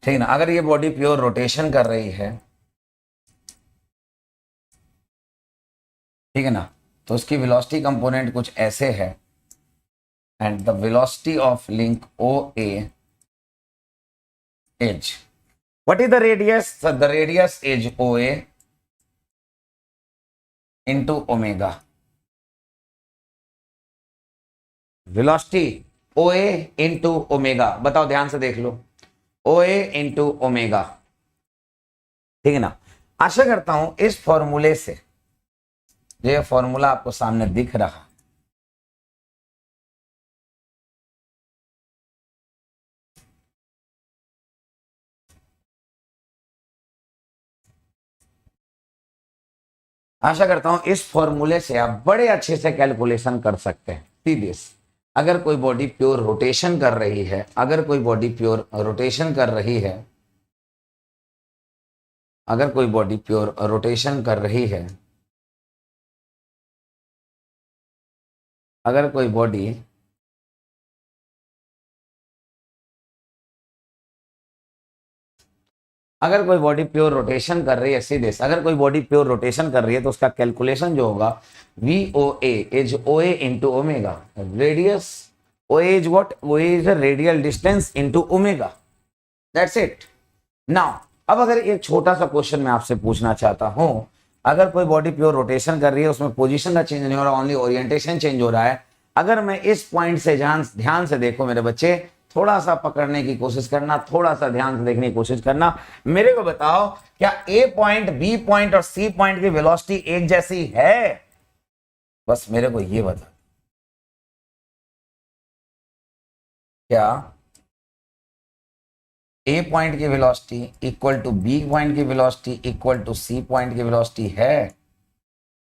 ठीक है ना। अगर ये बॉडी प्योर रोटेशन कर रही है, ठीक है ना, तो उसकी वेलोसिटी कंपोनेंट कुछ ऐसे है। And the velocity of link O A is, what is the radius, the radius is O A into omega. Velocity O A into omega, बताओ ध्यान से देख लो, ओ ए इंटू ओमेगा, ठीक है ना। आशा करता हूं इस फॉर्मूले से, ये फॉर्मूला आपको सामने दिख रहा, आशा करता हूं इस फॉर्मूले से आप बड़े अच्छे से कैलकुलेशन कर सकते हैं। सीधे अगर कोई बॉडी प्योर रोटेशन कर रही है, अगर कोई बॉडी प्योर रोटेशन कर रही है, अगर कोई बॉडी प्योर रोटेशन कर रही है, अगर कोई बॉडी अगर कोई बॉडी प्योर रोटेशन कर रही है, सीधे अगर कोई बॉडी प्योर रोटेशन कर रही है तो उसका कैलकुलेशन जो होगा V O A is O A into omega, radius O A is what, O A is radial distance into omega, that's it. Now अब अगर एक छोटा सा क्वेश्चन मैं आपसे पूछना चाहता हूं, अगर कोई बॉडी प्योर रोटेशन कर रही है, उसमें पोजीशन का चेंज नहीं हो रहा, ओनली ओरिएंटेशन चेंज हो रहा है। अगर मैं इस पॉइंट से ध्यान से देखो मेरे बच्चे, थोड़ा सा पकड़ने की कोशिश करना, थोड़ा सा ध्यान से देखने की कोशिश करना, मेरे को बताओ क्या ए पॉइंट, बी पॉइंट और सी पॉइंट की वेलोसिटी एक जैसी है? बस मेरे को ये बता, क्या ए पॉइंट की velocity equal to B point की velocity equal to C point की वेलोसिटी है?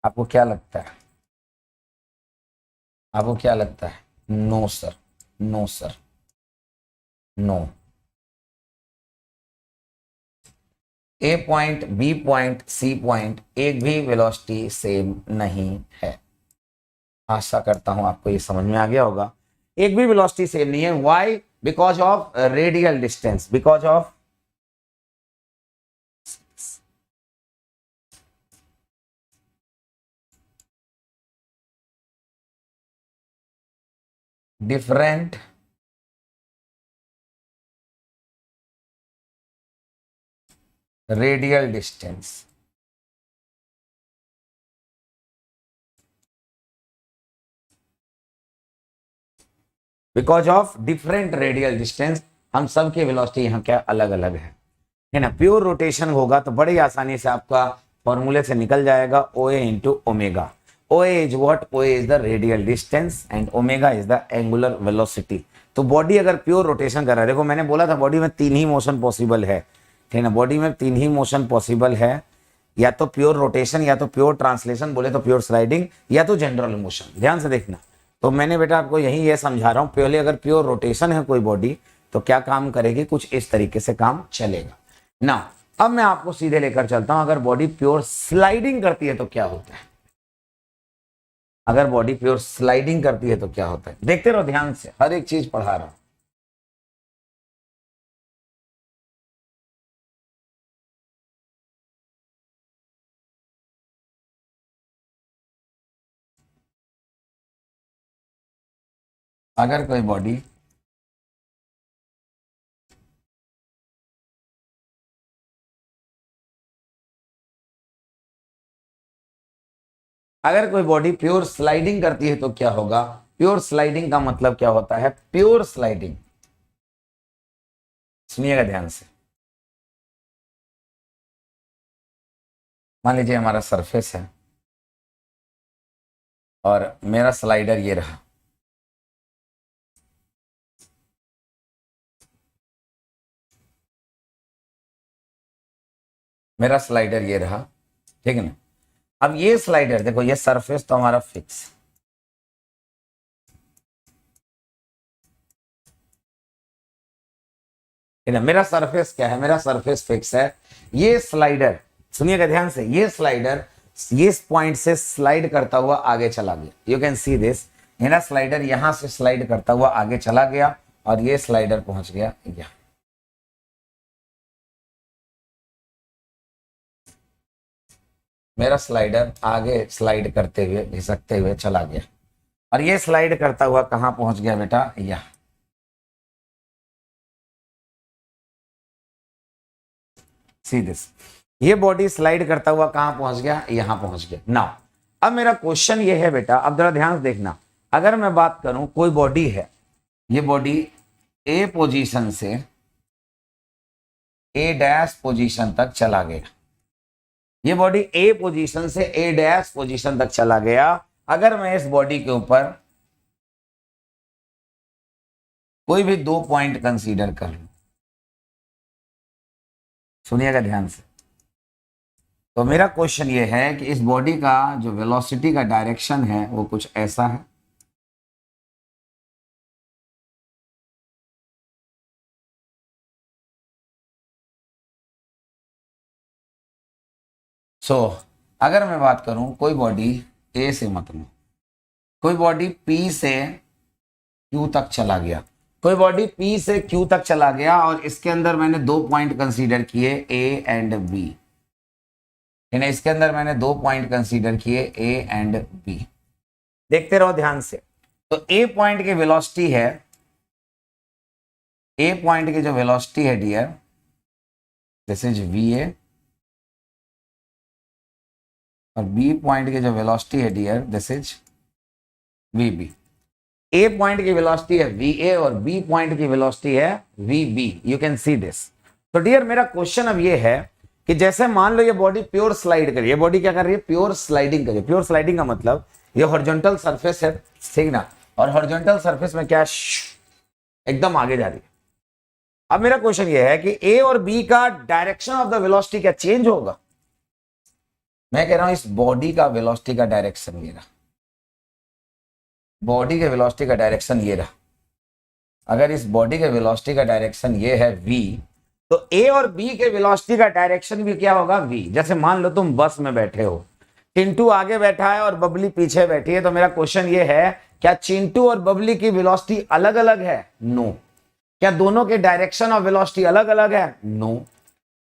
आपको क्या लगता है, आपको क्या लगता है? No sir, no sir, no. A point, B point, C point एक भी वेलोसिटी सेम नहीं है। आशा करता हूं आपको ये समझ में आ गया होगा। एक भी वेलोसिटी सेम नहीं है। Why? Because of radial distance, because of different radial distance. Because of different radial distance हम सब की वेलोसिटी यहाँ क्या अलग अलग है ना। प्योर रोटेशन होगा तो बड़ी आसानी से आपका फॉर्मूले से निकल जाएगा, O A into omega. O A is what, O A is the radial distance and omega is the angular velocity. तो बॉडी अगर प्योर रोटेशन कर रहा है, देखो मैंने बोला था बॉडी में तीन ही मोशन पॉसिबल है, ठीक है ना। बॉडी में तीन ही मोशन पॉसिबल है, या तो प्योर रोटेशन, या तो प्योर ट्रांसलेशन बोले तो प्योर स्लाइडिंग, या तो जनरल मोशन। ध्यान से देखना, तो मैंने बेटा आपको यही ये समझा रहा हूं, पहले अगर प्योर रोटेशन है कोई बॉडी तो क्या काम करेगी, कुछ इस तरीके से काम चलेगा ना। अब मैं आपको सीधे लेकर चलता हूं, अगर बॉडी प्योर स्लाइडिंग करती है तो क्या होता है, अगर बॉडी प्योर स्लाइडिंग करती है तो क्या होता है। देखते रहो ध्यान से, हर एक चीज पढ़ा रहा हूं। अगर कोई बॉडी अगर कोई बॉडी प्योर स्लाइडिंग करती है तो क्या होगा। प्योर स्लाइडिंग का मतलब क्या होता है, प्योर स्लाइडिंग, सुनिएगा ध्यान से। मान लीजिए हमारा सरफेस है और मेरा स्लाइडर ये रहा, मेरा स्लाइडर ये रहा, ठीक है ना। अब ये स्लाइडर देखो, ये सरफेस तो हमारा फिक्स, है ना। मेरा सरफेस क्या है, मेरा सरफेस फिक्स है। ये स्लाइडर, सुनिएगा ध्यान से, ये स्लाइडर ये पॉइंट से स्लाइड करता हुआ आगे चला गया। यू कैन सी दिस, मेरा स्लाइडर यहां से स्लाइड करता हुआ आगे चला गया और ये स्लाइडर पहुंच गया यहाँ। मेरा स्लाइडर आगे स्लाइड करते हुए घिसकते हुए चला गया और ये स्लाइड करता हुआ कहां पहुंच गया बेटा, यहाँ। सी दिस, ये बॉडी स्लाइड करता हुआ कहां पहुंच गया, यहां पहुंच गया। नाउ अब मेरा क्वेश्चन ये है बेटा, अब जरा ध्यान से देखना। अगर मैं बात करूं कोई बॉडी है, ये बॉडी ए पोजीशन से ए डैश पोजीशन तक चला गया, ये बॉडी ए पोजीशन से ए डैश पोजीशन तक चला गया। अगर मैं इस बॉडी के ऊपर कोई भी 2 पॉइंट कंसीडर कर लूं, सुनिएगा ध्यान से, तो मेरा क्वेश्चन ये है कि इस बॉडी का जो वेलोसिटी का डायरेक्शन है वो कुछ ऐसा है। सो अगर मैं बात करूं कोई बॉडी ए से, मतलब कोई बॉडी पी से क्यू तक चला गया, कोई बॉडी पी से क्यू तक चला गया और इसके अंदर मैंने 2 पॉइंट कंसीडर किए ए एंड बी, यानी इसके अंदर मैंने 2 पॉइंट कंसीडर किए ए एंड बी। देखते रहो ध्यान से। तो ए पॉइंट की वेलोसिटी है, ए पॉइंट की जो वेलोसिटी है dear, this is V A, और बी पॉइंट की जो वेलोसिटी है dear, this is V B. A point की वेलोसिटी है वी ए और बी पॉइंट की वेलोसिटी है V B. You can see this. तो डियर मेरा क्वेश्चन अब ये है कि जैसे मान लो ये बॉडी प्योर स्लाइड कर रही है, बॉडी क्या कर रही है, प्योर स्लाइडिंग कर रही है। प्योर स्लाइडिंग का मतलब ये हॉरिजॉन्टल सरफेस है, ठीक ना, और हॉरिजॉन्टल सरफेस में क्या एकदम आगे जा रही है। अब मेरा क्वेश्चन ये है कि ए और बी का डायरेक्शन ऑफ द वेलोसिटी क्या चेंज होगा। मैं कह रहा हूं इस बॉडी का वेलोसिटी का डायरेक्शन ये रहा, बॉडी के वेलोसिटी का डायरेक्शन ये रहा। अगर इस बॉडी के वेलोसिटी का डायरेक्शन ये है v, तो ए और बी के वेलोसिटी का डायरेक्शन भी क्या होगा, v। जैसे मान लो तुम बस में बैठे हो, चिंटू आगे बैठा है और बबली पीछे बैठी है, तो मेरा क्वेश्चन ये है क्या चिंटू और बबली की वेलोसिटी अलग अलग है, नो। क्या दोनों के डायरेक्शन ऑफ वेलोसिटी अलग अलग है, नो।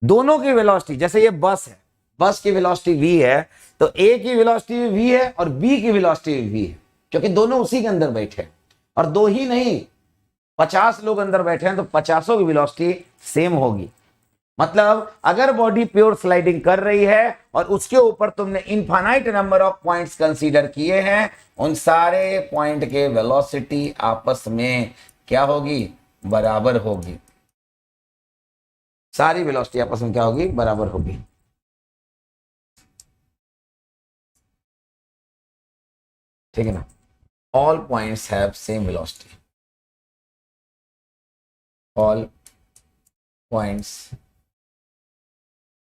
दोनों की वेलोसिटी, जैसे ये बस है, बस की वेलोसिटी v है, तो a की वेलोसिटी भी v है और b की वेलोसिटी भी v है, क्योंकि दोनों उसी के अंदर बैठे हैं। और दो ही नहीं, 50 लोग अंदर बैठे हैं, तो 50 की वेलोसिटी सेम होगी। मतलब अगर बॉडी प्योर स्लाइडिंग कर रही है और उसके ऊपर तुमने infinite number of points consider किए हैं, उन सारे पॉइंट के वेलोसिटी आपस में क्या होगी, बराबर होगी। सारी वेलोसिटी आपस में क्या होगी, बराबर होगी। ठीक है ना। All points have same velocity, all points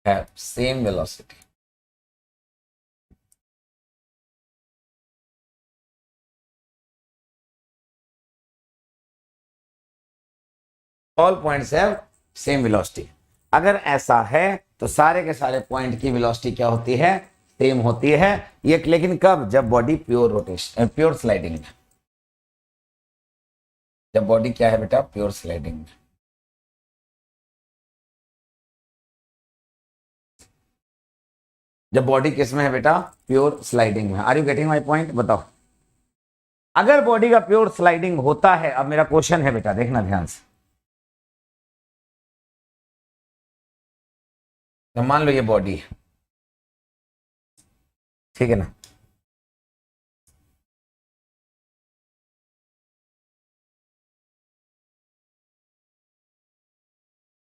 have same velocity. All points have same velocity. अगर ऐसा है तो सारे के सारे पॉइंट की वेलोसिटी क्या होती है, सेम होती है। ये लेकिन कब, जब body pure rotation, pure sliding में। जब बॉडी क्या है बेटा, प्योर स्लाइडिंग में। जब बॉडी किस में है बेटा, प्योर स्लाइडिंग में। Are you getting my point, बताओ। अगर बॉडी का प्योर स्लाइडिंग होता है, अब मेरा क्वेश्चन है बेटा, देखना ध्यान से। तो मान लो ये बॉडी है, ठीक है ना,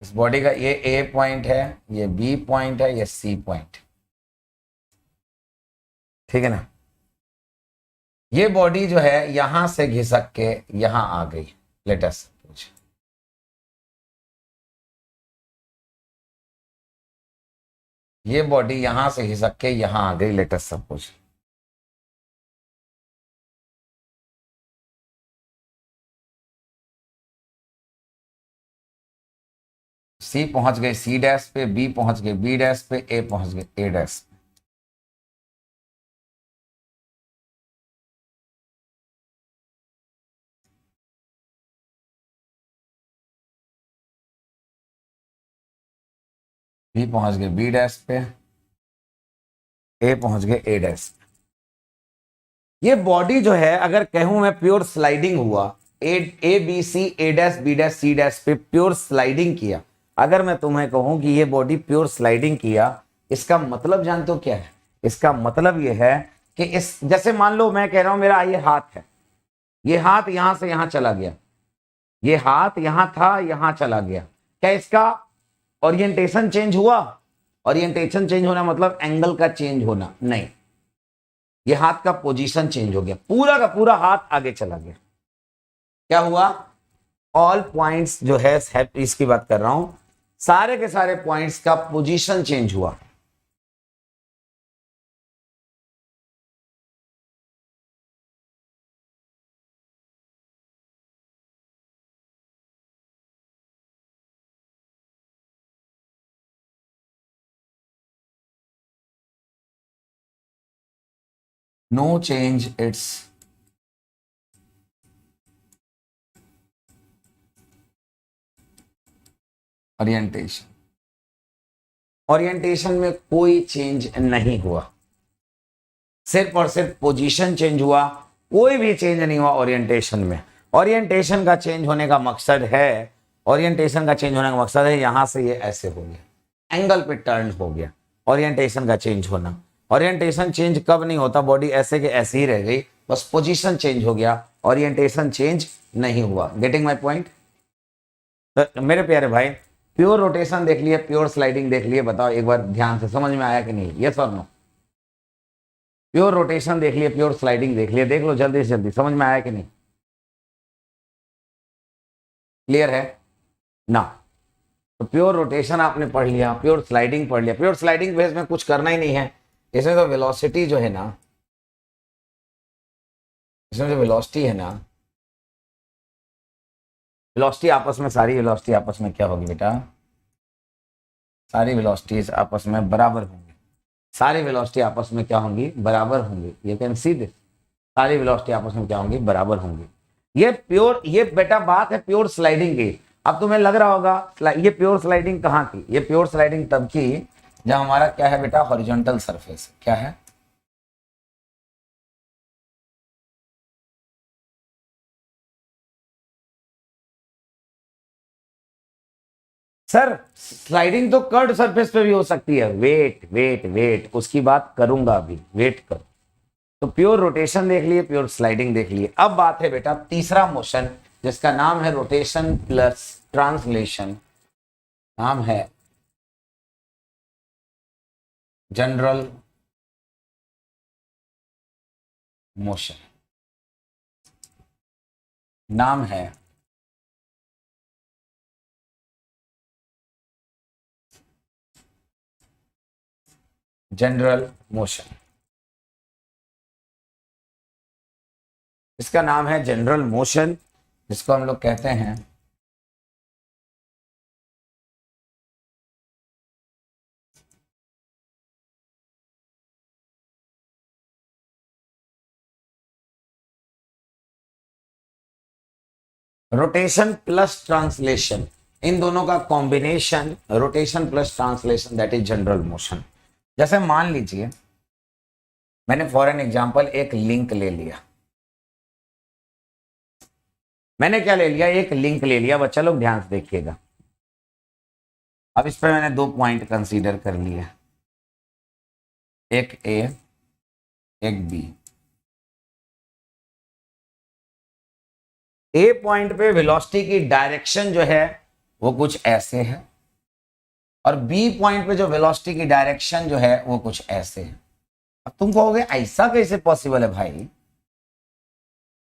इस बॉडी का ये ए पॉइंट है, ये बी पॉइंट है, ये सी पॉइंट, ठीक है ना। ये बॉडी जो है यहां से घिसक के यहां आ गई, लेटस सपोज। ये बॉडी यहां से घिसक के यहां आ गई, लेटस सपोज। सी पहुंच गए सी डैश पे, बी पहुंच गए बी डैश पे, ए पहुंच गए ए डैश पे। बी पहुंच गए बी डैश पे, ए पहुंच गए ए डैश पे। ये बॉडी जो है अगर कहूं मैं प्योर स्लाइडिंग हुआ, A B C A dash B dash C dash पे प्योर स्लाइडिंग किया, अगर मैं तुम्हें कहूं कि ये बॉडी प्योर स्लाइडिंग किया, इसका मतलब जानते हो क्या है? इसका मतलब ये है कि इस जैसे मान लो मैं कह रहा हूं मेरा ये हाथ है, ये हाथ यहां से यहां चला गया, ये हाथ यहां था यहां चला गया, क्या इसका ओरिएंटेशन चेंज हुआ? ओरिएंटेशन चेंज होना मतलब एंगल का चेंज होना नहीं, ये हाथ का पोजीशन चेंज हो गया, पूरा का पूरा हाथ आगे चला गया। क्या हुआ? ऑल पॉइंट्स जो है इसकी बात कर रहा हूं, सारे के सारे पॉइंट्स का पोजीशन चेंज हुआ। No change its orientation, orientation में कोई चेंज नहीं हुआ, सिर्फ और सिर्फ पोजीशन चेंज हुआ, कोई भी चेंज नहीं हुआ ओरिएंटेशन में। ओरिएंटेशन का चेंज होने का मकसद है, ओरिएंटेशन का चेंज होने का मकसद है यहां से ये ऐसे हो गया, एंगल पे टर्न हो गया, ओरिएंटेशन का चेंज होना। ओरिएंटेशन चेंज कब नहीं होता? बॉडी ऐसे के ऐसे ही रह गई, बस पोजीशन चेंज हो गया, ओरिएंटेशन चेंज नहीं हुआ। Getting my point? तो मेरे प्यारे भाई, प्योर रोटेशन देख लिए, प्योर स्लाइडिंग देख लिए, बताओ एक बार ध्यान से, समझ में आया कि नहीं? यस और नो? प्योर रोटेशन देख लिए, प्योर स्लाइडिंग देख लिए, देख लो जल्दी से जल्दी, समझ में आया कि नहीं? क्लियर है ना? तो प्योर रोटेशन आपने पढ़ लिया, प्योर स्लाइडिंग पढ़ लिया। प्योर स्लाइडिंग बेस में कुछ करना ही नहीं है, इसमें तो वेलोसिटी जो है ना, इसमें जो वेलोसिटी है ना, वेलोसिटी आपस में, सारी वेलोसिटी आपस में क्या होगी बेटा? सारी वेलोसिटीज आपस में बराबर होंगी, सारी वेलोसिटी आपस में क्या होंगी? बराबर होंगी। ये कैन सी दिस, सारी वेलोसिटी आपस में क्या होंगी? बराबर होंगी। ये प्योर, ये बेटा बात है प्योर स्लाइडिंग की। अब तुम्हें लग रहा होगा ये प्योर स्लाइडिंग कहाँ की? ये प्योर स्लाइडिंग तब की जब हमारा क्या है बेटा? Horizontal surface. क्या है? सर स्लाइडिंग तो कर्ड सरफेस पे भी हो सकती है। वेट वेट वेट, उसकी बात करूंगा अभी, वेट करो। तो प्योर रोटेशन देख लिए, प्योर स्लाइडिंग देख लिए। अब बात है बेटा तीसरा मोशन, जिसका नाम है रोटेशन प्लस ट्रांसलेशन, नाम है जनरल मोशन, नाम है जनरल मोशन, इसका नाम है जनरल मोशन, जिसको हम लोग कहते हैं रोटेशन प्लस ट्रांसलेशन। इन दोनों का combination, rotation plus translation, that is general motion. जैसे मान लीजिए मैंने फॉर एन एग्जांपल एक लिंक ले लिया, मैंने क्या ले लिया? एक लिंक ले लिया। बच्चा लोग ध्यान से देखिएगा। अब इस पर मैंने दो पॉइंट कंसीडर कर लिए, एक ए एक बी। ए पॉइंट पे वेलोसिटी की डायरेक्शन जो है वो कुछ ऐसे है, और बी पॉइंट पे जो वेलोसिटी की डायरेक्शन जो है वो कुछ ऐसे है। अब तुम कहोगे ऐसा कैसे पॉसिबल है भाई?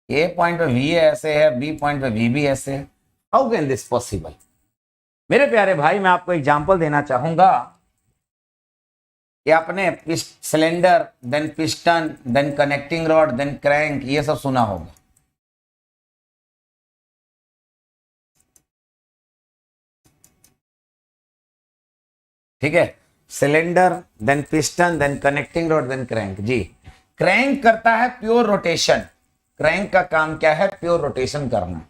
ए पॉइंट पे वी ऐसे है, बी पॉइंट पे वी भी ऐसे है, हाउ कैन दिस पॉसिबल? मेरे प्यारे भाई मैं आपको एग्जांपल देना चाहूंगा कि आपने cylinder, then piston, then connecting rod, then crank, ये सब सुना होगा। ठीक है, cylinder, then piston, then connecting rod, then crank. जी, क्रैंक करता है प्योर रोटेशन। क्रैंक का काम क्या है? प्योर रोटेशन करना।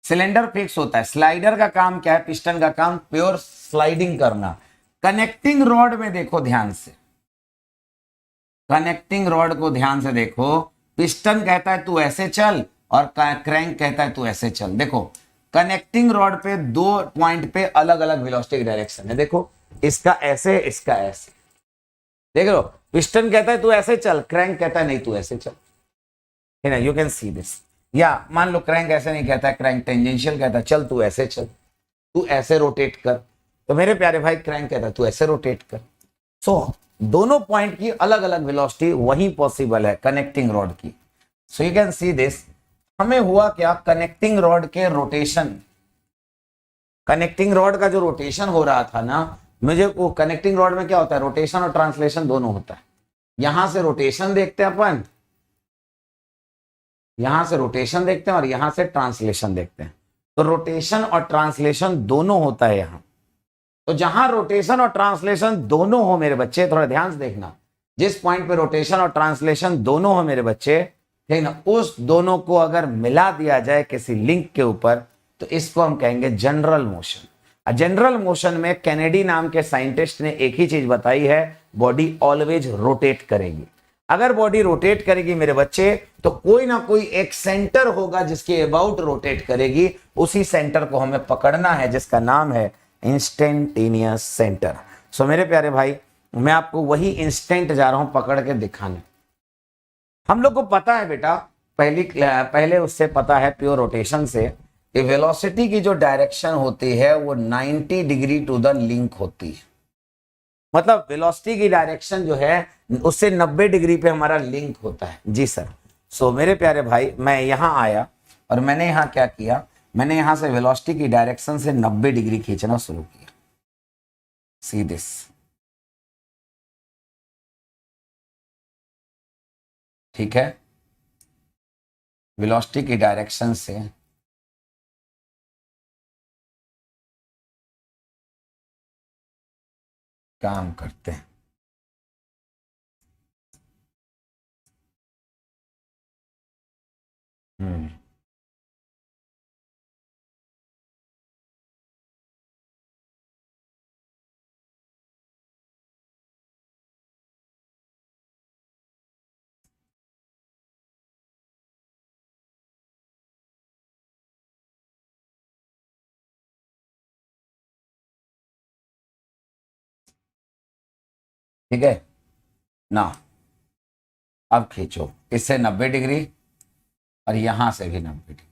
सिलेंडर फिक्स होता है। स्लाइडर का काम क्या है? पिस्टन का काम प्योर स्लाइडिंग करना। कनेक्टिंग रॉड में देखो ध्यान से, कनेक्टिंग रॉड को ध्यान से देखो। पिस्टन कहता है तू ऐसे चल और क्रैंक कहता है तू ऐसे चल। देखो कनेक्टिंग रॉड पे दो पॉइंट पे अलग अलग वेलोसिटी डायरेक्शन है। देखो इसका ऐसे, इसका ऐसे, देख लो। पिस्टन कहता है तू ऐसे चल, क्रैंक कहता है नहीं तू ऐसे चल, है ना। You can see this. या मान लो क्रैंक ऐसे नहीं कहता है, क्रैंक टेंजेंशियल कहता है चल तू ऐसे चल, तू ऐसे रोटेट कर। तो मेरे प्यारे भाई क्रैंक कहता है तू ऐसे रोटेट कर। सो दोनों पॉइंट की अलग अलग वेलोसिटी वही पॉसिबल है कनेक्टिंग रॉड की। सो यू कैन सी दिस। हमें हुआ क्या? कनेक्टिंग रॉड के रोटेशन, कनेक्टिंग रॉड का जो रोटेशन हो रहा था ना, मुझे वो कनेक्टिंग रॉड में क्या होता है? रोटेशन और ट्रांसलेशन दोनों होता है। यहां से रोटेशन देखते हैं अपन, यहां से रोटेशन देखते हैं और यहां से ट्रांसलेशन देखते हैं। तो रोटेशन और ट्रांसलेशन दोनों होता है यहां। तो जहां रोटेशन और ट्रांसलेशन दोनों हो मेरे बच्चे, थोड़ा ध्यान से देखना, जिस पॉइंट पे रोटेशन और ट्रांसलेशन दोनों हो मेरे बच्चे, ठीक ना, उस दोनों को अगर मिला दिया जाए किसी लिंक के ऊपर तो इसको हम कहेंगे जनरल मोशन। जनरल मोशन में कैनेडी नाम के साइंटिस्ट ने एक ही चीज बताई है, बॉडी ऑलवेज रोटेट करेगी। अगर बॉडी रोटेट करेगी मेरे बच्चे तो कोई ना कोई एक सेंटर होगा जिसके अबाउट रोटेट करेगी। उसी सेंटर को हमें पकड़ना है जिसका नाम है इंस्टेंटेनियस सेंटर। सो मेरे प्यारे भाई, मैं आपको वही इंस्टेंट जा रहा हूं पकड़ के दिखाने। हम लोग को पता है बेटा, पहले उससे पता है प्योर रोटेशन से कि वेलोसिटी की जो डायरेक्शन होती है वो 90 डिग्री टू द लिंक होती है। मतलब वेलोसिटी की डायरेक्शन जो है उससे 90 डिग्री पे हमारा लिंक होता है। जी सर। सो मेरे प्यारे भाई, मैं यहां आया और मैंने यहां क्या किया? मैंने यहां से वेलोसिटी की डायरेक्शन से 90 डिग्री खींचना शुरू किया। See this. ठीक है, वेलोसिटी की डायरेक्शन से काम करते हैं। ठीक है ना, अब खींचो इससे 90 डिग्री और यहां से भी 90 डिग्री।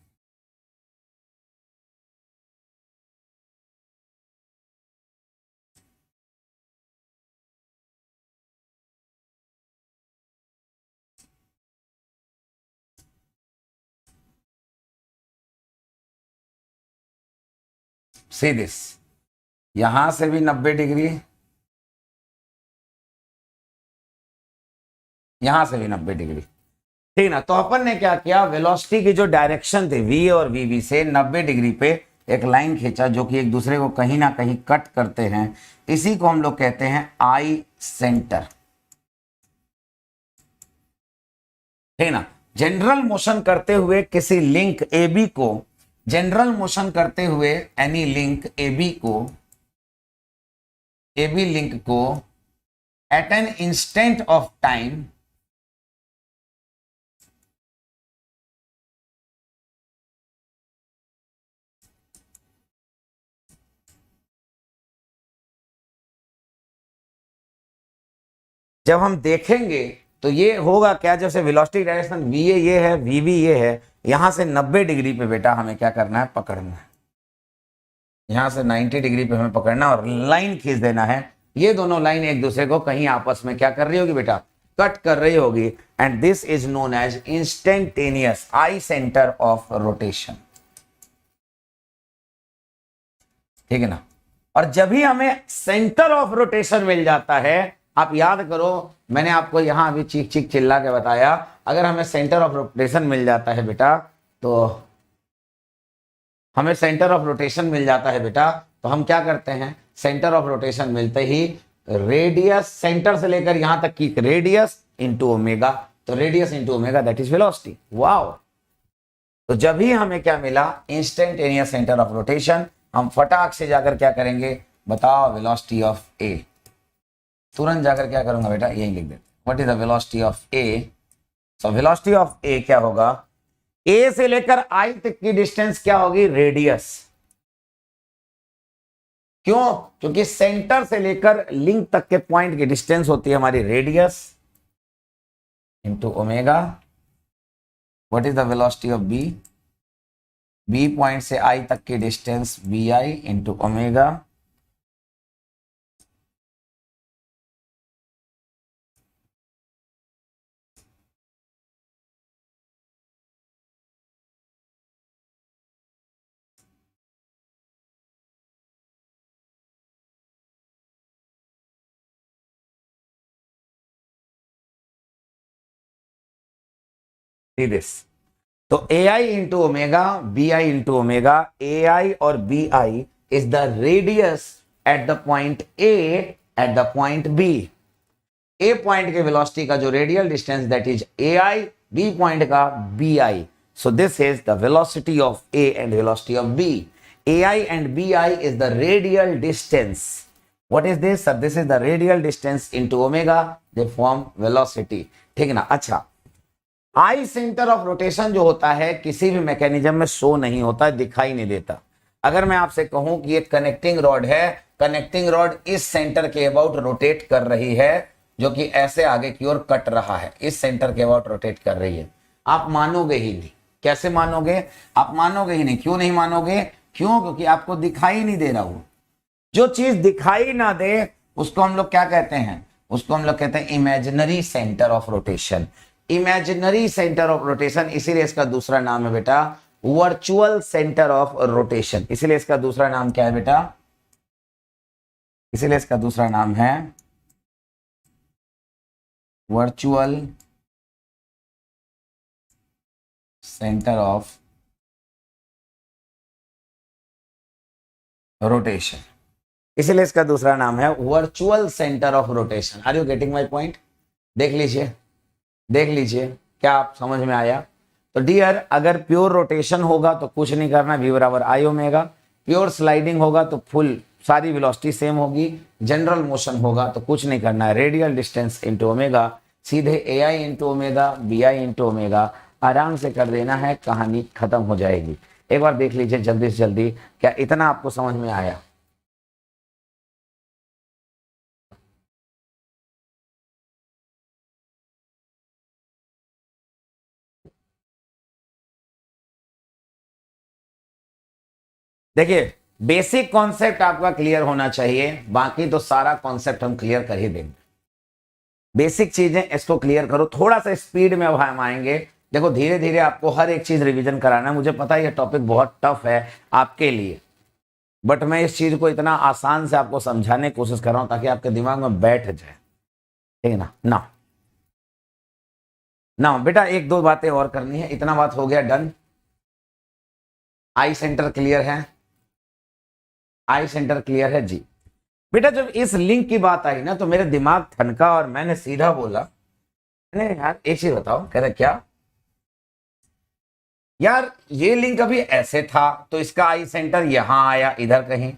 See this. यहां से भी 90 डिग्री, यहां से भी 90 डिग्री। ठीक ना। तो अपन ने क्या किया? वेलोसिटी की जो डायरेक्शन थी वी और वी से 90 डिग्री पे एक लाइन खींचा जो कि एक दूसरे को कहीं ना कहीं कट करते हैं। इसी को हम लोग कहते हैं आई सेंटर। ठीक ना। जनरल मोशन करते हुए किसी लिंक ए बी को, जनरल मोशन करते हुए एनी लिंक ए बी को, ए बी लिंक को at an instant of time, जब हम देखेंगे तो ये होगा क्या? जैसे वेलोसिटी डायरेक्शन वी ए ये है, वी बी ये है, यहां से 90 डिग्री पे बेटा हमें क्या करना है? पकड़ना है। यहां से 90 डिग्री पे हमें पकड़ना और लाइन खींच देना है। ये दोनों लाइन एक दूसरे को कहीं आपस में क्या कर रही होगी बेटा? कट कर रही होगी। And this is known as instantaneous I centre of rotation. ठीक है ना। और जब भी हमें सेंटर ऑफ रोटेशन मिल जाता है, आप याद करो मैंने आपको यहां अभी चीख चीख चिल्ला के बताया, अगर हमें सेंटर ऑफ रोटेशन मिल जाता है बेटा, तो हमें सेंटर ऑफ रोटेशन मिल जाता है बेटा, तो हम क्या करते हैं? सेंटर ऑफ रोटेशन मिलते ही रेडियस सेंटर से लेकर यहां तक की रेडियस इंटू ओमेगा, तो radius into omega that is velocity. Wow, तो जब ही हमें क्या मिला, इंस्टेंटेनियस सेंटर ऑफ रोटेशन, हम फटाक से जाकर क्या करेंगे, बताओ वेलोसिटी ऑफ ए। तुरंत जाकर क्या करूंगा बेटा, यही लिख दे, what is the velocity of A. So velocity of A क्या होगा, ए से लेकर आई तक की डिस्टेंस क्या होगी, रेडियस। क्यों, क्योंकि सेंटर से लेकर लिंक तक के पॉइंट की डिस्टेंस होती है हमारी radius into omega. What is the velocity of B, B point से आई तक की distance B I into omega. This, तो A I into omega B I into omega, A I और B I is the radius at the point A at the point B. A point के velocity का जो radial distance that is A I, B point का B I. So this is the velocity of A and velocity of B. A I and B I is the radial distance. What is this sir, this is the radial distance into omega, they form velocity. ठीक है ना। अच्छा, आई centre of rotation जो होता है किसी भी mechanism में शो नहीं होता, दिखाई नहीं देता। अगर मैं आपसे कहूं कि एक कनेक्टिंग रॉड है, कनेक्टिंग रॉड इस सेंटर के अबाउट रोटेट कर रही है, जो कि ऐसे आगे की ओर कट रहा है, इस सेंटर के अबाउट रोटेट कर रही है, आप मानोगे ही नहीं। कैसे मानोगे, आप मानोगे ही नहीं। क्यों नहीं मानोगे, क्यों, क्योंकि आपको दिखाई नहीं दे रहा हो। जो चीज दिखाई ना दे उसको हम लोग क्या कहते हैं, उसको हम लोग कहते हैं imaginary centre of rotation. Imaginary centre of rotation, इसीलिए इसका दूसरा नाम है बेटा वर्चुअल सेंटर ऑफ रोटेशन। इसीलिए इसका दूसरा नाम क्या है बेटा, इसीलिए इसका दूसरा नाम है वर्चुअल सेंटर ऑफ रोटेशन। इसीलिए इसका दूसरा नाम है virtual centre of rotation. Are you getting my point. देख लीजिए, देख लीजिए, क्या आप समझ में आया। तो डियर, अगर प्योर रोटेशन होगा तो कुछ नहीं करना, v बराबर आई ओमेगा। प्योर स्लाइडिंग होगा तो फुल सारी वेलोसिटी सेम होगी। जनरल मोशन होगा तो कुछ नहीं करना है, रेडियल डिस्टेंस इंटू ओमेगा, सीधे A I into omega B I into omega, आराम से कर देना है, कहानी खत्म हो जाएगी। एक बार देख लीजिए जल्दी से जल्दी, क्या इतना आपको समझ में आया। देखिए, बेसिक कॉन्सेप्ट आपका क्लियर होना चाहिए, बाकी तो सारा कॉन्सेप्ट हम क्लियर कर ही देंगे। बेसिक चीजें इसको क्लियर करो, थोड़ा सा स्पीड में अब हम आएंगे। देखो, धीरे धीरे आपको हर एक चीज रिवीजन कराना है। मुझे पता है ये टॉपिक बहुत टफ है आपके लिए, बट मैं इस चीज को इतना आसान से आपको समझाने की कोशिश कर रहा हूं ताकि आपके दिमाग में बैठ जाए। ठीक है ना। ना ना बेटा, एक दो बातें और करनी है, इतना बात हो गया, डन। आई सेंटर क्लियर है, आई सेंटर क्लियर है जी। बेटा, जब इस लिंक की बात आई ना तो मेरे दिमाग ठनका और मैंने सीधा बोला, मैंने यार एक चीज बताओ, कह रहे क्या यार, ये लिंक अभी ऐसे था तो इसका आई सेंटर यहां आया इधर कहीं।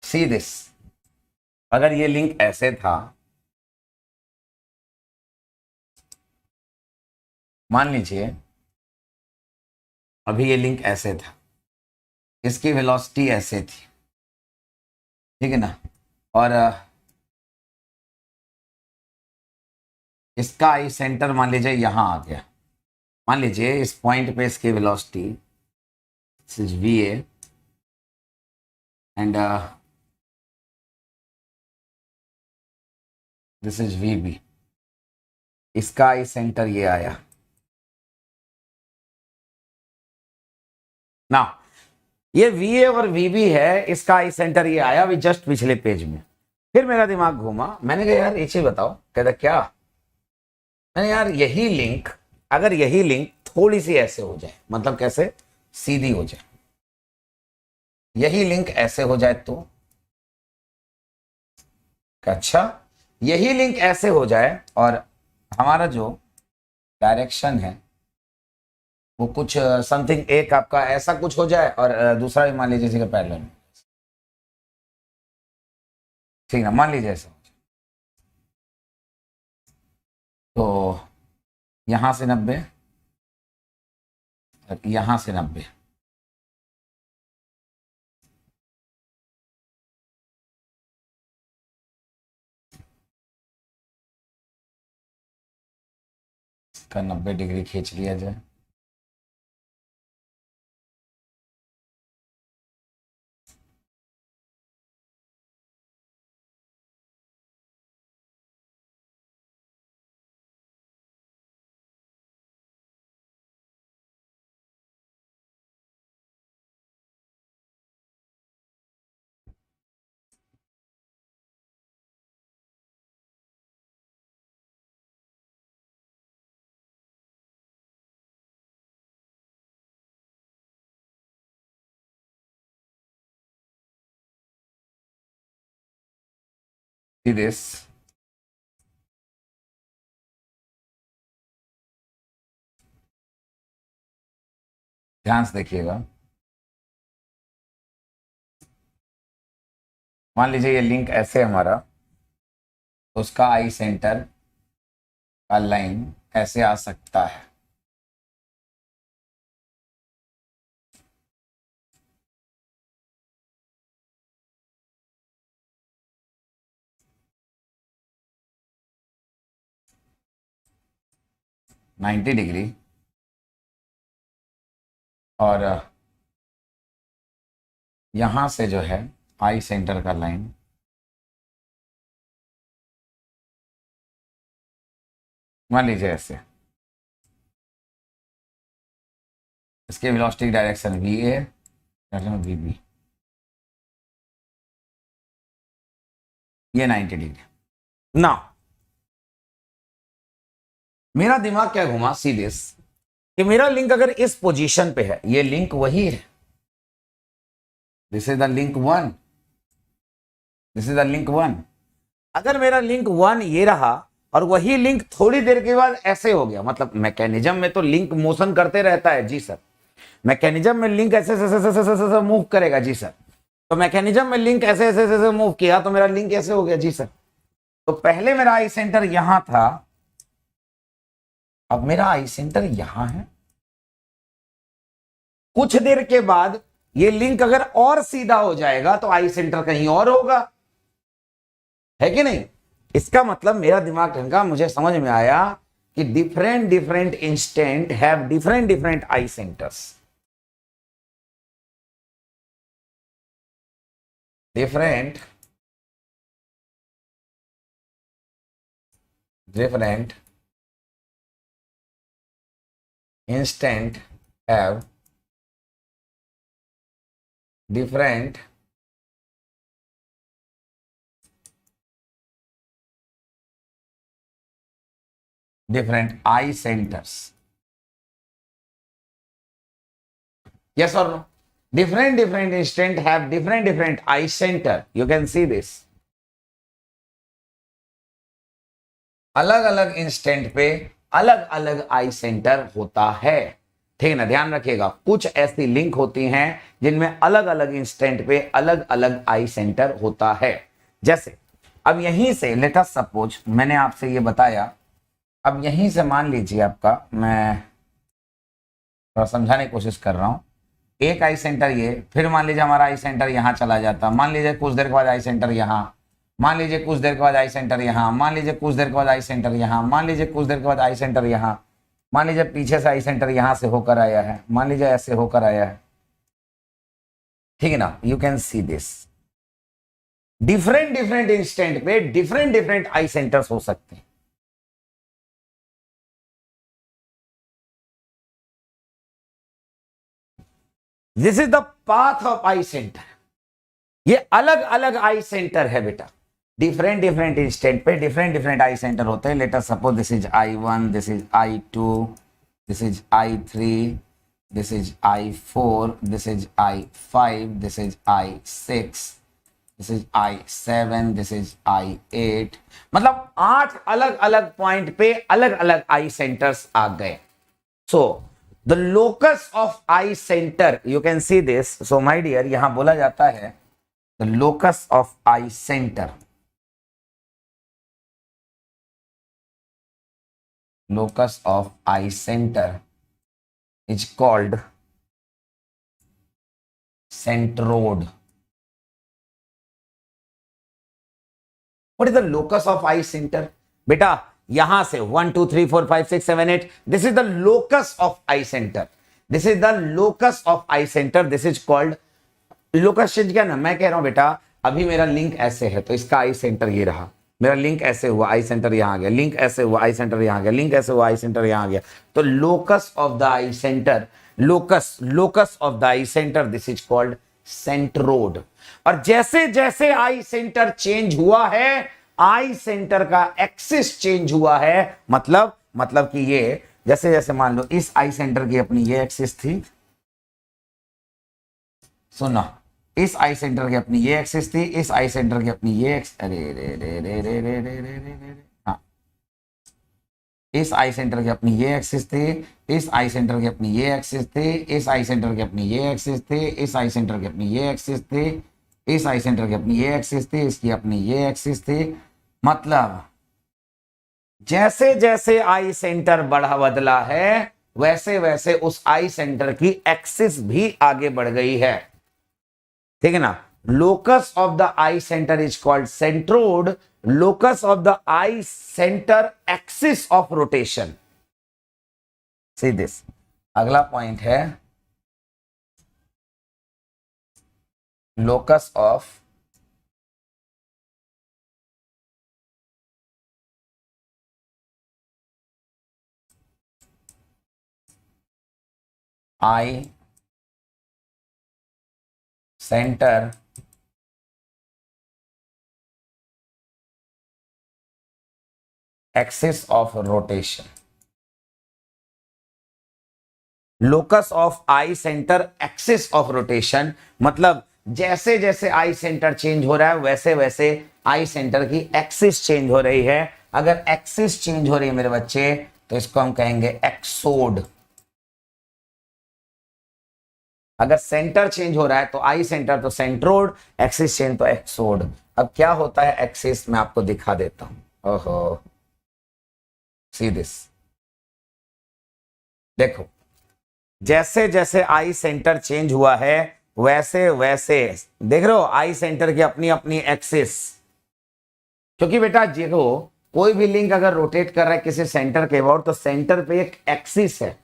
सी दिस, अगर ये लिंक ऐसे था, मान लीजिए अभी ये लिंक ऐसे था, इसकी वेलोसिटी ऐसे थी, ठीक है ना, और इसका आई सेंटर मान लीजिए यहां आ गया। मान लीजिए इस पॉइंट पे इसकी velocity this is V A and this is V B. इसका आई सेंटर ये आया ना, ये वी ए और वी बी है, इसका आई सेंटर ये आया अभी जस्ट पिछले पेज में। फिर मेरा दिमाग घूमा, मैंने कहा यार एक चीज बताओ, कहता क्या, मैंने यार यही लिंक, अगर यही लिंक थोड़ी सी ऐसे हो जाए, मतलब कैसे, सीधी हो जाए, यही लिंक ऐसे हो जाए तो अच्छा, यही लिंक ऐसे हो जाए और हमारा जो डायरेक्शन है वो कुछ समथिंग, एक आपका ऐसा कुछ हो जाए और दूसरा भी मान लीजिए इसी का पैरेलल, ठीक है, मान लीजिए ऐसा। तो यहां से 90, यहां से 90, इसका 90 डिग्री खींच लिया जाए। See this, ध्यान से देखिएगा। मान लीजिए ये लिंक ऐसे हमारा, तो उसका आई सेंटर का लाइन ऐसे आ सकता है। नाइन्टी डिग्री, और यहां से जो है आई सेंटर का लाइन मान लीजिए ऐसे, इसके velocity direction V A, direction V B, ये 90 डिग्री। ना मेरा दिमाग क्या घुमा, सी दिस, कि मेरा लिंक अगर इस पोजीशन पे है, ये लिंक वही है, this is the link one, this is the link one. अगर मेरा लिंक वन ये रहा और वही लिंक थोड़ी देर के बाद ऐसे हो गया, मतलब मैकेनिज्म में तो लिंक मोशन करते रहता है जी सर, मैकेनिज्म में लिंक ऐसे ऐसे मूव करेगा जी सर, तो मैकेनिज्म में लिंक ऐसे ऐसे ऐसे मूव किया तो मेरा लिंक ऐसे हो गया जी सर। तो पहले मेरा आई सेंटर यहां था, अब मेरा आई सेंटर यहां है। कुछ देर के बाद ये लिंक अगर और सीधा हो जाएगा तो आई सेंटर कहीं और होगा, है कि नहीं। इसका मतलब मेरा दिमाग ढंग का, मुझे समझ में आया कि different different instant have different different I centres, different different instant have different eye centers. Yes or no? Different instant have different eye center. You can see this. अलग अलग इंस्टेंट पे अलग अलग आई सेंटर होता है, ठीक है ना। ध्यान रखिएगा, कुछ ऐसी लिंक होती हैं जिनमें अलग अलग इंस्टेंट पे अलग अलग आई सेंटर होता है। जैसे अब यहीं से लेट अस सपोज, मैंने आपसे ये बताया, अब यहीं से मान लीजिए आपका, मैं थोड़ा समझाने की कोशिश कर रहा हूं, एक आई सेंटर ये, फिर मान लीजिए हमारा आई सेंटर यहां चला जाता, मान लीजिए कुछ देर के बाद आई सेंटर यहां, मान लीजिए कुछ देर के बाद आई सेंटर यहां, मान लीजिए कुछ देर के बाद आई सेंटर यहां, मान लीजिए कुछ देर के बाद आई सेंटर यहां, मान लीजिए पीछे से आई सेंटर यहां से होकर आया है, मान लीजिए ऐसे होकर आया है, ठीक है ना। You can see this, different instant पे डिफरेंट आई सेंटर्स हो सकते हैं। This is the path of I centre. ये अलग अलग आई सेंटर है बेटा, डिफरेंट इंस्टेंट पे डिफरेंट आई सेंटर होते हैं। Let us suppose this is I1, this is I2, this is I3, this is I4, this is I5, this is I6, this is I7, this is I8, मतलब 8 अलग अलग point पे अलग अलग आई centres आ गए. So the locus of I centre, you can see this. So my dear, यहां बोला जाता है the locus of I centre, locus of eye center is called centroid. What is the locus of eye center? बेटा यहां से 1 2 3 4 5 6 7 8, this is the locus of eye center. This is the locus of eye center. This is called locus. Change क्या ना, मैं कह रहा हूं बेटा अभी मेरा लिंक ऐसे है तो इसका आई सेंटर ये रहा, मेरा लिंक ऐसे हुआ आई सेंटर यहां आ गया, लिंक ऐसे हुआ आई सेंटर यहां आ गया, लिंक ऐसे हुआ आई सेंटर यहां आ गया. तो locus of the I centre, locus of the I centre, this is called centrode. और जैसे जैसे आई सेंटर चेंज हुआ है, आई सेंटर का एक्सिस चेंज हुआ है. मतलब कि ये जैसे जैसे मान लो इस आई सेंटर की अपनी ये एक्सिस थी, सुनो, इस आई सेंटर की अपनी ये एक्सिस थी, इस आई सेंटर की अपनी ये अरे रे रे रे रे रे रे रे रे, हाँ, इस आई सेंटर की अपनी ये एक्सिस थी, इस आई सेंटर की अपनी ये एक्सिस थी, इस आई सेंटर की अपनी ये एक्सिस थी, इस आई सेंटर की अपनी ये एक्सिस थी, इस आई सेंटर की अपनी ये एक्सिस थी, इसकी अपनी ये एक्सिस थी. मतलब जैसे जैसे आई सेंटर बढ़ा बदला है, वैसे वैसे उस आई सेंटर की एक्सिस भी आगे बढ़ गई है. ठीक है ना. Locus of the I centre is called centrode. Locus of the I centre axis of rotation. See this. अगला पॉइंट है locus of I centre axis of rotation. Locus of I centre axis of rotation मतलब जैसे जैसे I centre change हो रहा है, वैसे वैसे आई सेंटर की एक्सिस चेंज हो रही है. अगर एक्सिस चेंज हो रही है मेरे बच्चे, तो इसको हम कहेंगे एक्सोड. अगर सेंटर चेंज हो रहा है तो आई सेंटर तो सेंट्रोड, एक्सिस चेंज तो एक्सोड. अब क्या होता है एक्सिस, मैं आपको दिखा देता हूं. ओहो, सी दिस. देखो, जैसे जैसे आई सेंटर चेंज हुआ है, वैसे वैसे देख रहे हो आई सेंटर की अपनी अपनी एक्सिस. क्योंकि बेटा देखो, कोई भी लिंक अगर रोटेट कर रहा है किसी सेंटर के अबाउट, तो सेंटर पे एक एक्सिस है.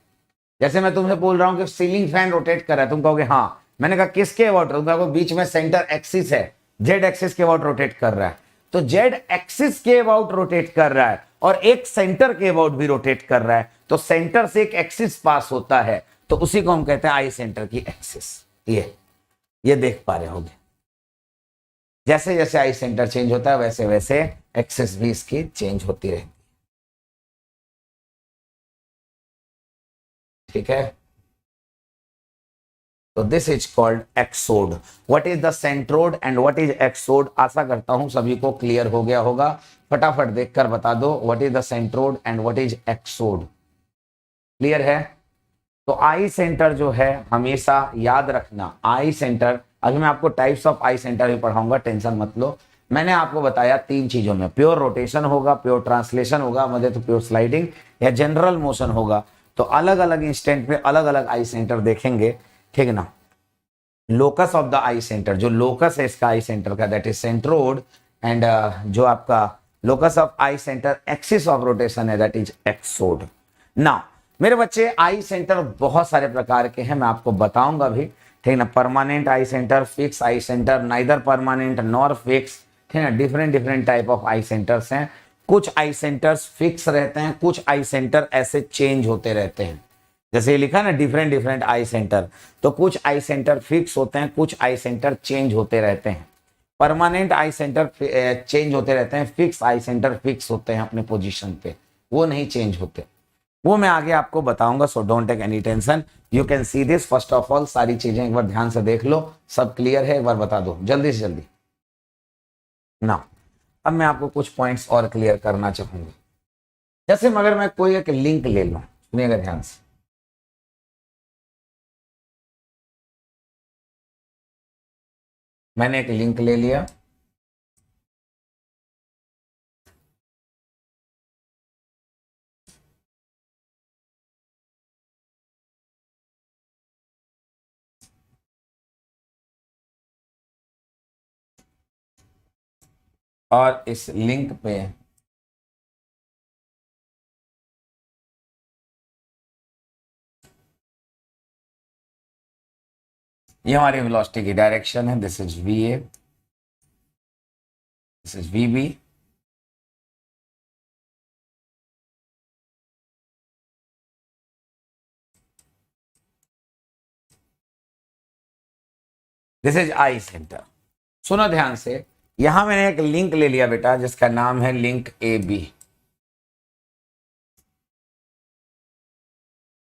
जैसे मैं तुमसे बोल रहा हूं कि सीलिंग फैन रोटेट कर रहा है, तुम कहोगे हाँ. मैंने कहा किसके अबाउट, तुम कहोगे बीच में सेंटर एक्सिस है, जेड एक्सिस के अबाउट रोटेट कर रहा है. तो जेड एक्सिस के अबाउट रोटेट कर रहा है और एक सेंटर के अबाउट भी रोटेट कर रहा है, तो सेंटर से एक एक्सिस पास होता है, तो उसी को हम कहते हैं आई सेंटर की एक्सिस. ये देख पा रहे होगे, जैसे जैसे आई सेंटर चेंज होता है, वैसे वैसे एक्सिस भी इसकी चेंज होती रहती है. ठीक है. तो this is called axode. What is the centrode and what is axode? आशा करता हूं सभी को क्लियर हो गया होगा. फटाफट देखकर बता दो what is the centrode and what is axode. Clear है? तो आई सेंटर जो है, हमेशा याद रखना आई सेंटर. अभी मैं आपको टाइप्स ऑफ आई सेंटर भी पढ़ाऊंगा, टेंशन मत लो. मैंने आपको बताया 3 चीजों में, प्योर रोटेशन होगा, प्योर ट्रांसलेशन होगा, मतलब तो प्योर स्लाइडिंग या जनरल मोशन होगा. तो अलग अलग इंस्टेंट पे अलग अलग आई सेंटर देखेंगे. ठीक है ना. Locus of the I centre, जो लोकस है इसका आई सेंटर का, दैट इज सेंट्रोड. एंड जो आपका locus of I centre axis of rotation है, दैट इज एक्सोड. नाउ मेरे बच्चे, आई सेंटर बहुत सारे प्रकार के हैं, मैं आपको बताऊंगा भी. ठीक ना. Permanent I centre, fix I centre, neither permanent nor fix. ठीक है. Different different type of I centres हैं. कुछ आई सेंटर्स फिक्स रहते हैं, कुछ आई सेंटर ऐसे चेंज होते रहते हैं. जैसे ये लिखा ना डिफरेंट डिफरेंट आई सेंटर, तो कुछ आई सेंटर फिक्स होते हैं, कुछ आई सेंटर चेंज होते रहते हैं. परमानेंट आई सेंटर चेंज होते रहते हैं, फिक्स आई सेंटर फिक्स होते हैं अपने पोजीशन पे, वो नहीं चेंज होते. वो मैं आगे आपको बताऊंगा. So don't take any tension, you can see this. First of all सारी चीजें एक बार ध्यान से देख लो. सब क्लियर है? एक बार बता दो जल्दी से जल्दी. ना अब मैं आपको कुछ पॉइंट्स और क्लियर करना चाहूंगा। जैसे मगर मैं कोई एक लिंक ले लूं, सुनिएगा ध्यान से। मैंने एक लिंक ले लिया, और इस लिंक पे ये हमारी वेलोसिटी की डायरेक्शन है। This is V A, this is V B, this is I centre. सुनो ध्यान से, यहां मैंने एक लिंक ले लिया बेटा जिसका नाम है लिंक ए बी,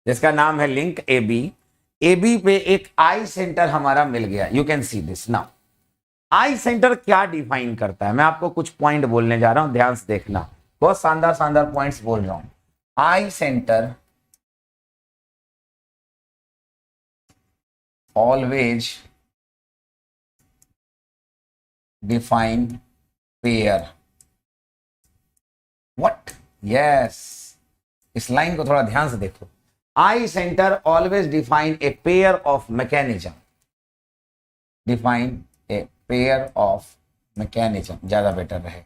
जिसका नाम है link A B. A B पे एक आई सेंटर हमारा मिल गया। You can see this now. I centre क्या डिफाइन करता है, मैं आपको कुछ पॉइंट बोलने जा रहा हूं, ध्यान से देखना। बहुत शानदार शानदार पॉइंट्स बोल रहा हूं। I centre always define pair. What? Yes, इस लाइन को थोड़ा ध्यान से देखो। I centre always define a pair of mechanism, define a pair of mechanism, ज्यादा बेटर रहेगा।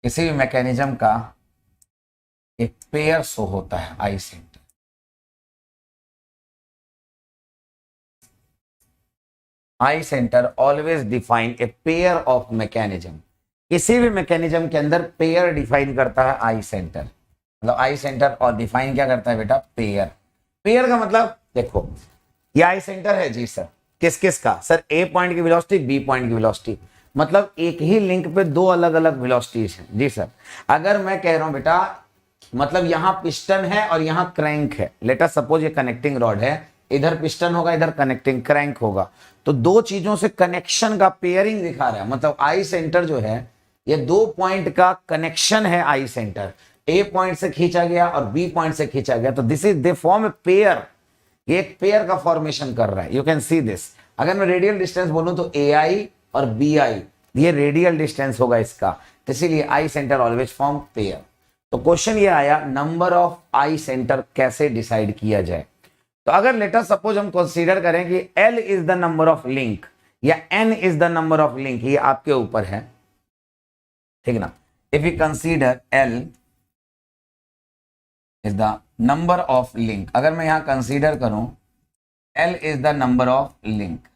किसी भी मैकेनिज्म का एक पेयर शो होता है I centre. I centre always define a pair of mechanism. किसी भी मैकेनिज्म के अंदर पेयर डिफाइन करता है आई सेंटर। मतलब आई सेंटर और डिफाइन क्या करता है बेटा? पेयर। पेयर का मतलब देखो, ये आई सेंटर है जी सर, किस किस का सर? ए पॉइंट की वेलोसिटी, बी पॉइंट की वेलोसिटी, मतलब एक ही लिंक पे दो अलग अलग वेलोसिटीज हैं जी सर। अगर मैं कह रहा हूं बेटा, मतलब यहां पिस्टन है और यहां क्रैंक है, लेट अस सपोज ये कनेक्टिंग रॉड है, इधर पिस्टन होगा इधर कनेक्टिंग क्रैंक होगा, तो दो चीजों से कनेक्शन का पेयरिंग दिखा रहा है। मतलब आई सेंटर जो है ये दो पॉइंट का कनेक्शन है। आई सेंटर ए पॉइंट से खींचा गया और बी पॉइंट से खींचा गया, तो this is they form a pair. ये एक पेयर का फॉर्मेशन कर रहा है। You can see this. अगर मैं रेडियल डिस्टेंस बोलूं तो ए आई और बी आई, ये रेडियल डिस्टेंस होगा इसका, तो इसीलिए आई सेंटर ऑलवेज फॉर्म पेयर। तो क्वेश्चन ये आया, नंबर ऑफ आई सेंटर कैसे डिसाइड किया जाए? तो अगर लेटर सपोज हम कंसीडर करें कि L is the number of link या N is the number of link, ये आपके ऊपर है, ठीक ना। If you consider L is the number of link, अगर मैं यहां कंसीडर करूं L is the number of link,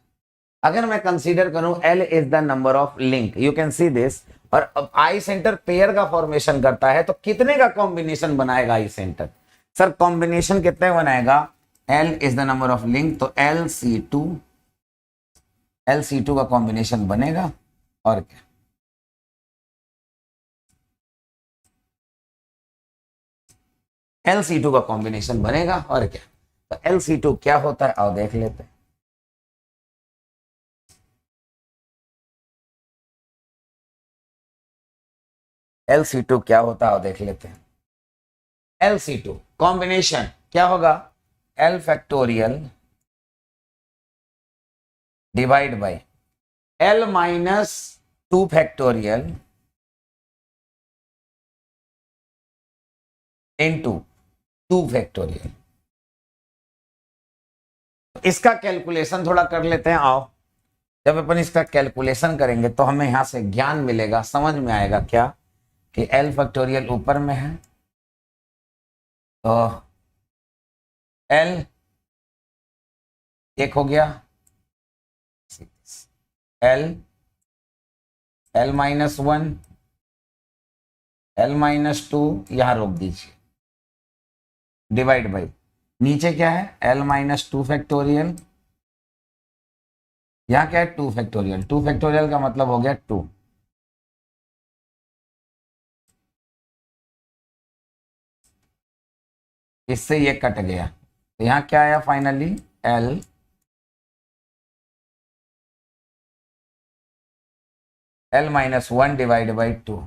अगर मैं कंसीडर करूं L is the number of link, you can see this. और आई सेंटर पेयर का फॉर्मेशन करता है, तो कितने का कॉम्बिनेशन बनाएगा आई सेंटर? सर कॉम्बिनेशन कितने बनाएगा? L is the number of link, तो LC2 का कॉम्बिनेशन बनेगा। और क्या? LC2 का कॉम्बिनेशन बनेगा और क्या? तो LC2 क्या होता है, आओ देख लेते हैं। LC2 क्या होता है, आओ देख लेते हैं। LC2 कॉम्बिनेशन क्या होगा? L factorial divide by L minus 2 factorial into 2 factorial. इसका कैलकुलेशन थोड़ा कर लेते हैं, आओ। जब अपन इसका कैलकुलेशन करेंगे तो हमें यहां से ज्ञान मिलेगा, समझ में आएगा क्या कि L फैक्टोरियल ऊपर में है, तो L एक हो गया, L माइनस 1, L माइनस 2, यहां रोक दीजिए, डिवाइड बाई नीचे क्या है? L माइनस 2 फैक्टोरियल, यहां क्या है? 2 फैक्टोरियल। 2 फैक्टोरियल का मतलब हो गया 2। इससे ये कट गया, तो यहां क्या आया finally? L L minus 1 divided by 2.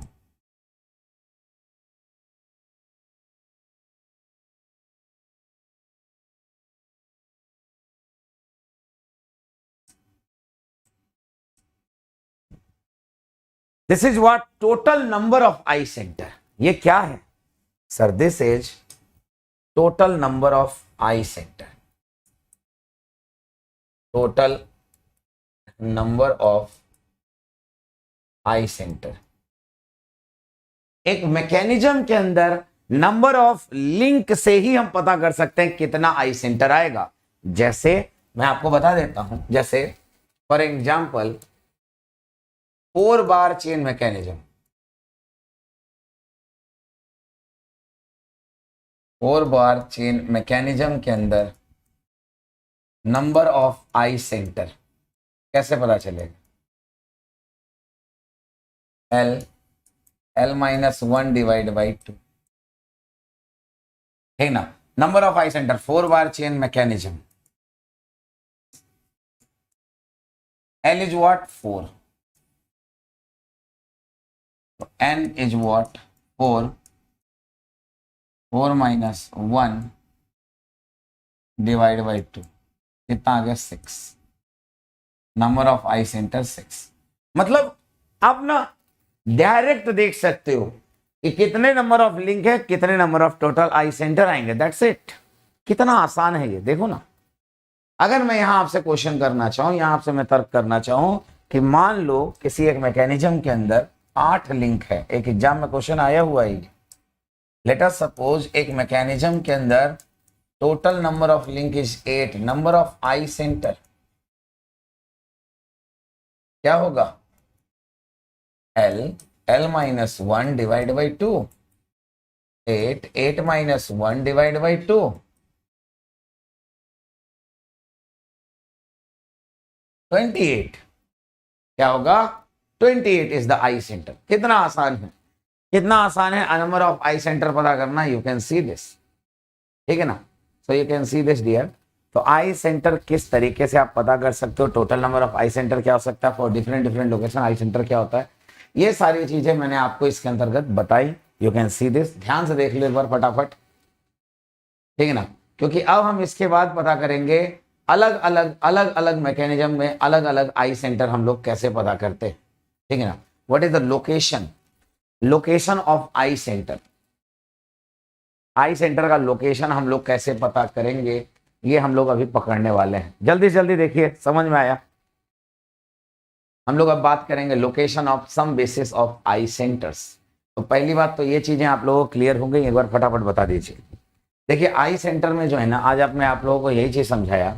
This is what total number of eye center. ये क्या है sir? This is total number of eye center. Total number of eye center. एक मैकेनिज्म के अंदर नंबर ऑफ लिंक से ही हम पता कर सकते हैं कितना आई सेंटर आएगा। जैसे मैं आपको बता देता हूं, जैसे फॉर एग्जांपल 4 बार चेन मैकेनिज्म, 4 बार चेन मैकेनिज्म के अंदर नंबर ऑफ आई सेंटर कैसे पता चलेगा? L minus 1 divided by 2, ठीक ना? नंबर ऑफ आई सेंटर 4 बार chain mechanism, L is what? 4. N is what? 4. 4 minus 1 divided by 2, कितना आ गया? 6. Number of I centre 6। मतलब आप ना डायरेक्ट देख सकते हो कि कितने नंबर ऑफ लिंक है, कितने number of total I centre आएंगे। That's it. कितना आसान है ये, देखो ना। अगर मैं यहां आपसे क्वेश्चन करना चाहूं, यहां आपसे मैं तर्क करना चाहूं कि मान लो किसी एक मैकेनिज्म के अंदर 8 लिंक है। एक एग्जाम में क्वेश्चन आया हुआ है। लेट अस सपोज एक मैकेनिज्म के अंदर total number of link is 8, number of I centre क्या होगा? L minus 1 divided by 2. 8 minus 1 divided by 2. 28 क्या होगा? 28 is the eye center. कितना आसान है, कितना आसान है नंबर ऑफ आई सेंटर पता करना। यू कैन सी दिस, ठीक है ना? So you can see this dear. तो आई सेंटर किस तरीके से आप पता कर सकते हो? Total number of I centre क्या हो सकता है for different location, I centre क्या होता है, ये सारी चीजें मैंने आपको इसके अंतर्गत बताई। यू कैन सी दिस, ध्यान से देख लो एक बार फटाफट, ठीक है ना? क्योंकि अब हम इसके बाद पता करेंगे अलग अलग मैकेनिज्म में अलग अलग आई सेंटर हम लोग कैसे पता करते हैं, ठीक है ना? What is the location of I centre, I centre का लोकेशन हम लोग कैसे पता करेंगे, ये हम लोग अभी पकड़ने वाले हैं। जल्दी से जल्दी देखिए, समझ में आया? हम लोग अब बात करेंगे location of some basis of I centres. तो पहली बात तो ये चीजें आप लोगों को क्लियर हो गई, एक बार फटाफट बता दीजिए। देखिए आई सेंटर में जो है ना, आज आपने आप लोगों को यही चीज समझाया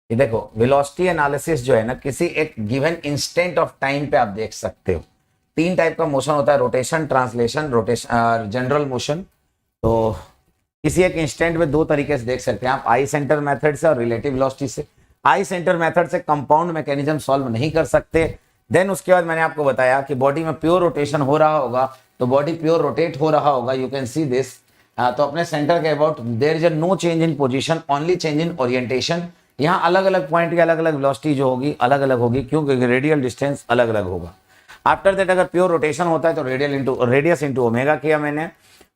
कि देखो वेलोसिटी एनालिसिस जो है ना, किसी एक गिवन इंस्टेंट ऑफ टाइम पे आप देख सकते हो। 3 टाइप का मोशन होता है, rotation, translation, rotation, general motion. तो किसी एक इंस्टेंट में 2 तरीके से देख सकते हैं आप, आई सेंटर मेथड से और रिलेटिव वेलोसिटी से। आई सेंटर मेथड से कंपाउंड मैकेनिज्म सॉल्व नहीं कर सकते। देन उसके बाद मैंने आपको बताया कि बॉडी में प्योर रोटेशन हो रहा होगा, तो बॉडी प्योर रोटेट हो रहा होगा। You can see this. तो अपने सेंटर के about there is no change in position, only change in orientation. यहाँ अलग अलग पॉइंट की अलग अलग वेलोसिटी जो होगी अलग अलग होगी, क्योंकि रेडियल डिस्टेंस अलग अलग होगा। आफ्टर दैट अगर प्योर रोटेशन होता है तो रेडियस इंटू ओमेगा किया मैंने।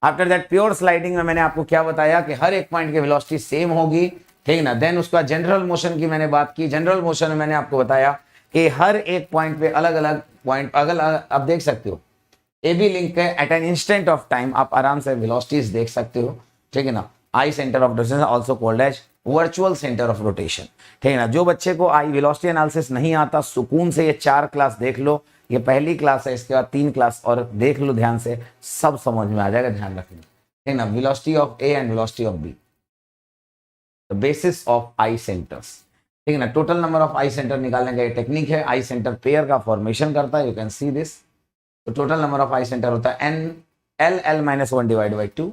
आफ्टर दैट प्योर स्लाइडिंग में मैंने आपको क्या बताया कि हर एक पॉइंट की वेलोसिटी सेम होगी, ठीक ना? देन उसका जनरल मोशन की मैंने बात की। जनरल मोशन में मैंने आपको बताया कि हर एक पॉइंट पे अलग अलग पॉइंट आप देख सकते हो। ए बी लिंक है, at an instant of time आप आराम से वेलोसिटीज देख सकते हो, ठीक है ना? I centre of rotation also called as virtual centre of rotation, ठीक है ना? जो बच्चे को आई वेलोसिटी एनालिसिस नहीं आता, सुकून से ये 4 क्लास देख लो। ये पहली क्लास है, इसके बाद 3 क्लास और देख लो ध्यान से, सब समझ में आ जाएगा। ध्यान रखना, ठीक ना? Velocity of A and velocity of B, the basis of I centres, ठीक है ना? Total number of I centre निकालने का ये टेक्निक है। आई सेंटर पेयर का फॉर्मेशन करता है, यू कैन सी दिस। तो total number of I centre होता है L -1 डिवाइड बाई 2।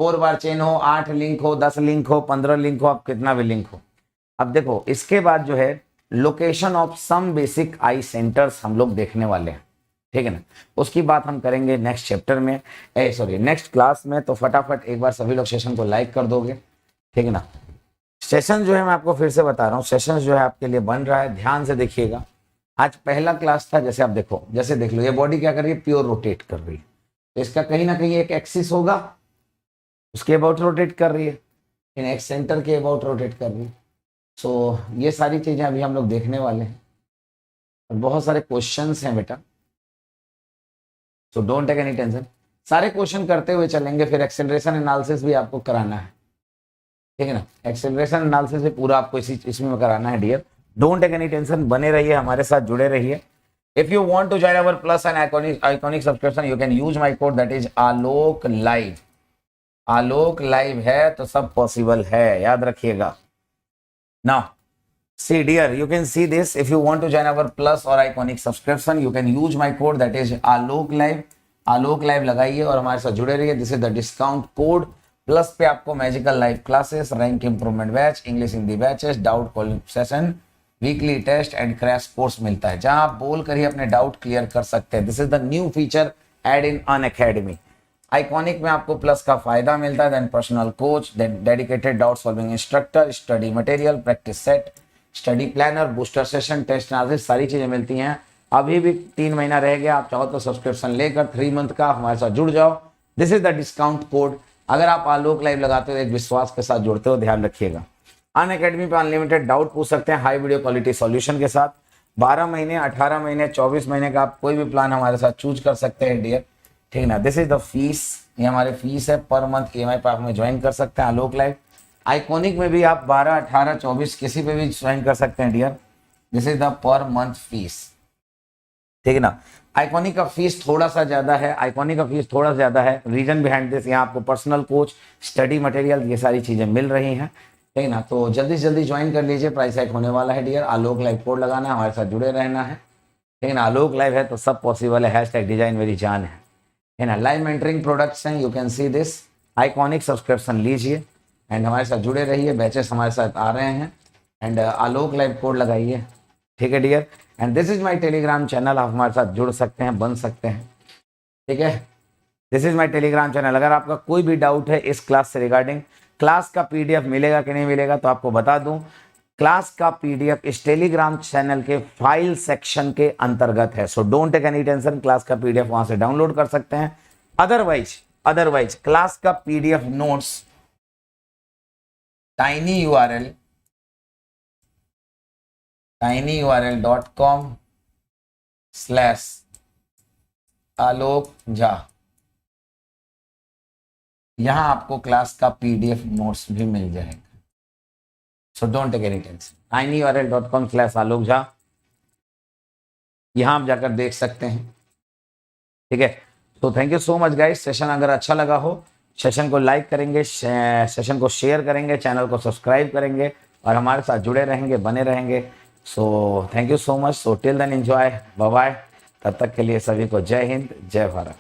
4 बार चेन हो, 8 लिंक हो, 10 लिंक हो, 15 लिंक हो, आप कितना भी लिंक हो। अब देखो इसके बाद जो है location of some basic I centres हम लोग देखने वाले हैं, ठीक है ना? उसकी बात हम करेंगे नेक्स्ट चैप्टर में, नेक्स्ट क्लास में। तो फटाफट एक बार सभी लोग सेशन को लाइक कर दोगे, ठीक है ना? सेशन जो है मैं आपको फिर से बता रहा हूँ, सेशन जो है आपके लिए बन रहा है, ध्यान से देखिएगा। आज पहला क्लास था, जैसे आप देखो, जैसे देख लो ये बॉडी क्या कर रही है, प्योर रोटेट कर रही है, तो इसका कहीं ना कहीं एक एक्सिस होगा, उसके अबाउट रोटेट कर रही है, इन एक सेंटर के अबाउट रोटेट कर रही है। सो ये सारी चीजें अभी हम लोग देखने वाले हैं और बहुत सारे क्वेश्चंस हैं बेटा, so don't take any tension. सारे क्वेश्चन करते हुए चलेंगे, फिर एक्सेलरेशन एनालिसिस भी आपको कराना है, ठीक है ना। एक्सेलरेशन एनालिसिस भी पूरा आपको इसमें कराना है dear, don't take any tension, बने रहिए हमारे साथ, जुड़े रहिए। If you want to join our plus and iconic subscription you can use my code, that is Alok live. Alok live है तो सब पॉसिबल है, याद रखिएगा। Now see dear, you can see this, if you want to join our plus or iconic subscription you can use my code, that is alok live। Alok live लगाइए और हमारे साथ जुड़े रहिए। This is the discount code. Plus पे आपको magical live classes, rank improvement batch, English Hindi batches, doubt calling session, weekly test and crash course मिलता है, जहां आप बोल कर ही अपने डाउट क्लियर कर सकते हैं। This is the new feature add in Unacademy. Iconic में आपको प्लस का फायदा मिलता है, then personal coach, then dedicated doubt solving instructor, study material, practice set, study planner, booster session, test analysis, सारी चीजें मिलती हैं। अभी भी 3 महीना रह गया, आप चाहो तो सब्सक्रिप्शन लेकर 3 मंथ का हमारे साथ जुड़ जाओ। This is the discount code. अगर आप आलोक लाइव लगाते हो, एक विश्वास के साथ जुड़ते हो, ध्यान रखिएगा। अनअकैडमी पे अनलिमिटेड डाउट पूछ सकते हैं, हाई वीडियो क्वालिटी सॉल्यूशन के साथ। 12 महीने, 18 महीने, 24 महीने का आप कोई भी प्लान हमारे साथ चूज कर सकते हैं डियर, ठीक ना। दिस इज द फीस, ये हमारे फीस है, पर मंथ EMI पर आप हमें ज्वाइन कर सकते हैं आलोक लाइव। आइकॉनिक में भी आप 12, 18, 24 किसी पे भी ज्वाइन कर सकते हैं dear. This is the per month fees, ठीक है ना। आइकॉनिक का फीस थोड़ा सा ज्यादा है, आइकॉनिक का फीस थोड़ा ज्यादा है। रीजन बिहाइंड दिस, यहाँ आपको पर्सनल कोच, स्टडी मटेरियल, ये सारी चीजें मिल रही हैं, ठीक है ना। तो जल्दी से जल्दी ज्वाइन कर लीजिए, प्राइस हाइक होने वाला है डियर। आलोक लाइव कोड लगाना है, हमारे साथ जुड़े रहना है, ठीक है ना। आलोक लाइव है तो सब पॉसिबल है, हैशटैग डिजाइन मेरी जान है ना। लाइव मेंटरिंग प्रोडक्ट्स हैं, you can see this. Iconic subscription लीजिए एंड हमारे साथ जुड़े रहिए, बैचेस हमारे साथ आ रहे हैं एंड आलोक लाइव कोड लगाइए, ठीक है dear. And this is my Telegram channel, आप हमारे साथ जुड़ सकते हैं, बन सकते हैं, ठीक है। This is my Telegram channel. अगर आपका कोई भी डाउट है इस क्लास से रिगार्डिंग, क्लास का PDF मिलेगा कि नहीं मिलेगा, तो आपको बता दूं, क्लास का PDF इस टेलीग्राम चैनल के फाइल सेक्शन के अंतर्गत है। So don't take any tension, class का PDF वहां से डाउनलोड कर सकते हैं। अदरवाइज क्लास का PDF नोट्स tinyurl.com/आलोक झा, यहां आपको क्लास का PDF नोट्स भी मिल जाएगा। So don't take any tension, tinyurl.com/आलोक झा, यहां आप जाकर देख सकते हैं, ठीक है। तो thank you so much guys. Session अगर अच्छा लगा हो, सेशन को लाइक करेंगे, सेशन को शेयर करेंगे, चैनल को सब्सक्राइब करेंगे और हमारे साथ जुड़े रहेंगे, बने रहेंगे। So thank you so much. So till then enjoy, bye bye. तब तक के लिए सभी को जय हिंद, जय भारत।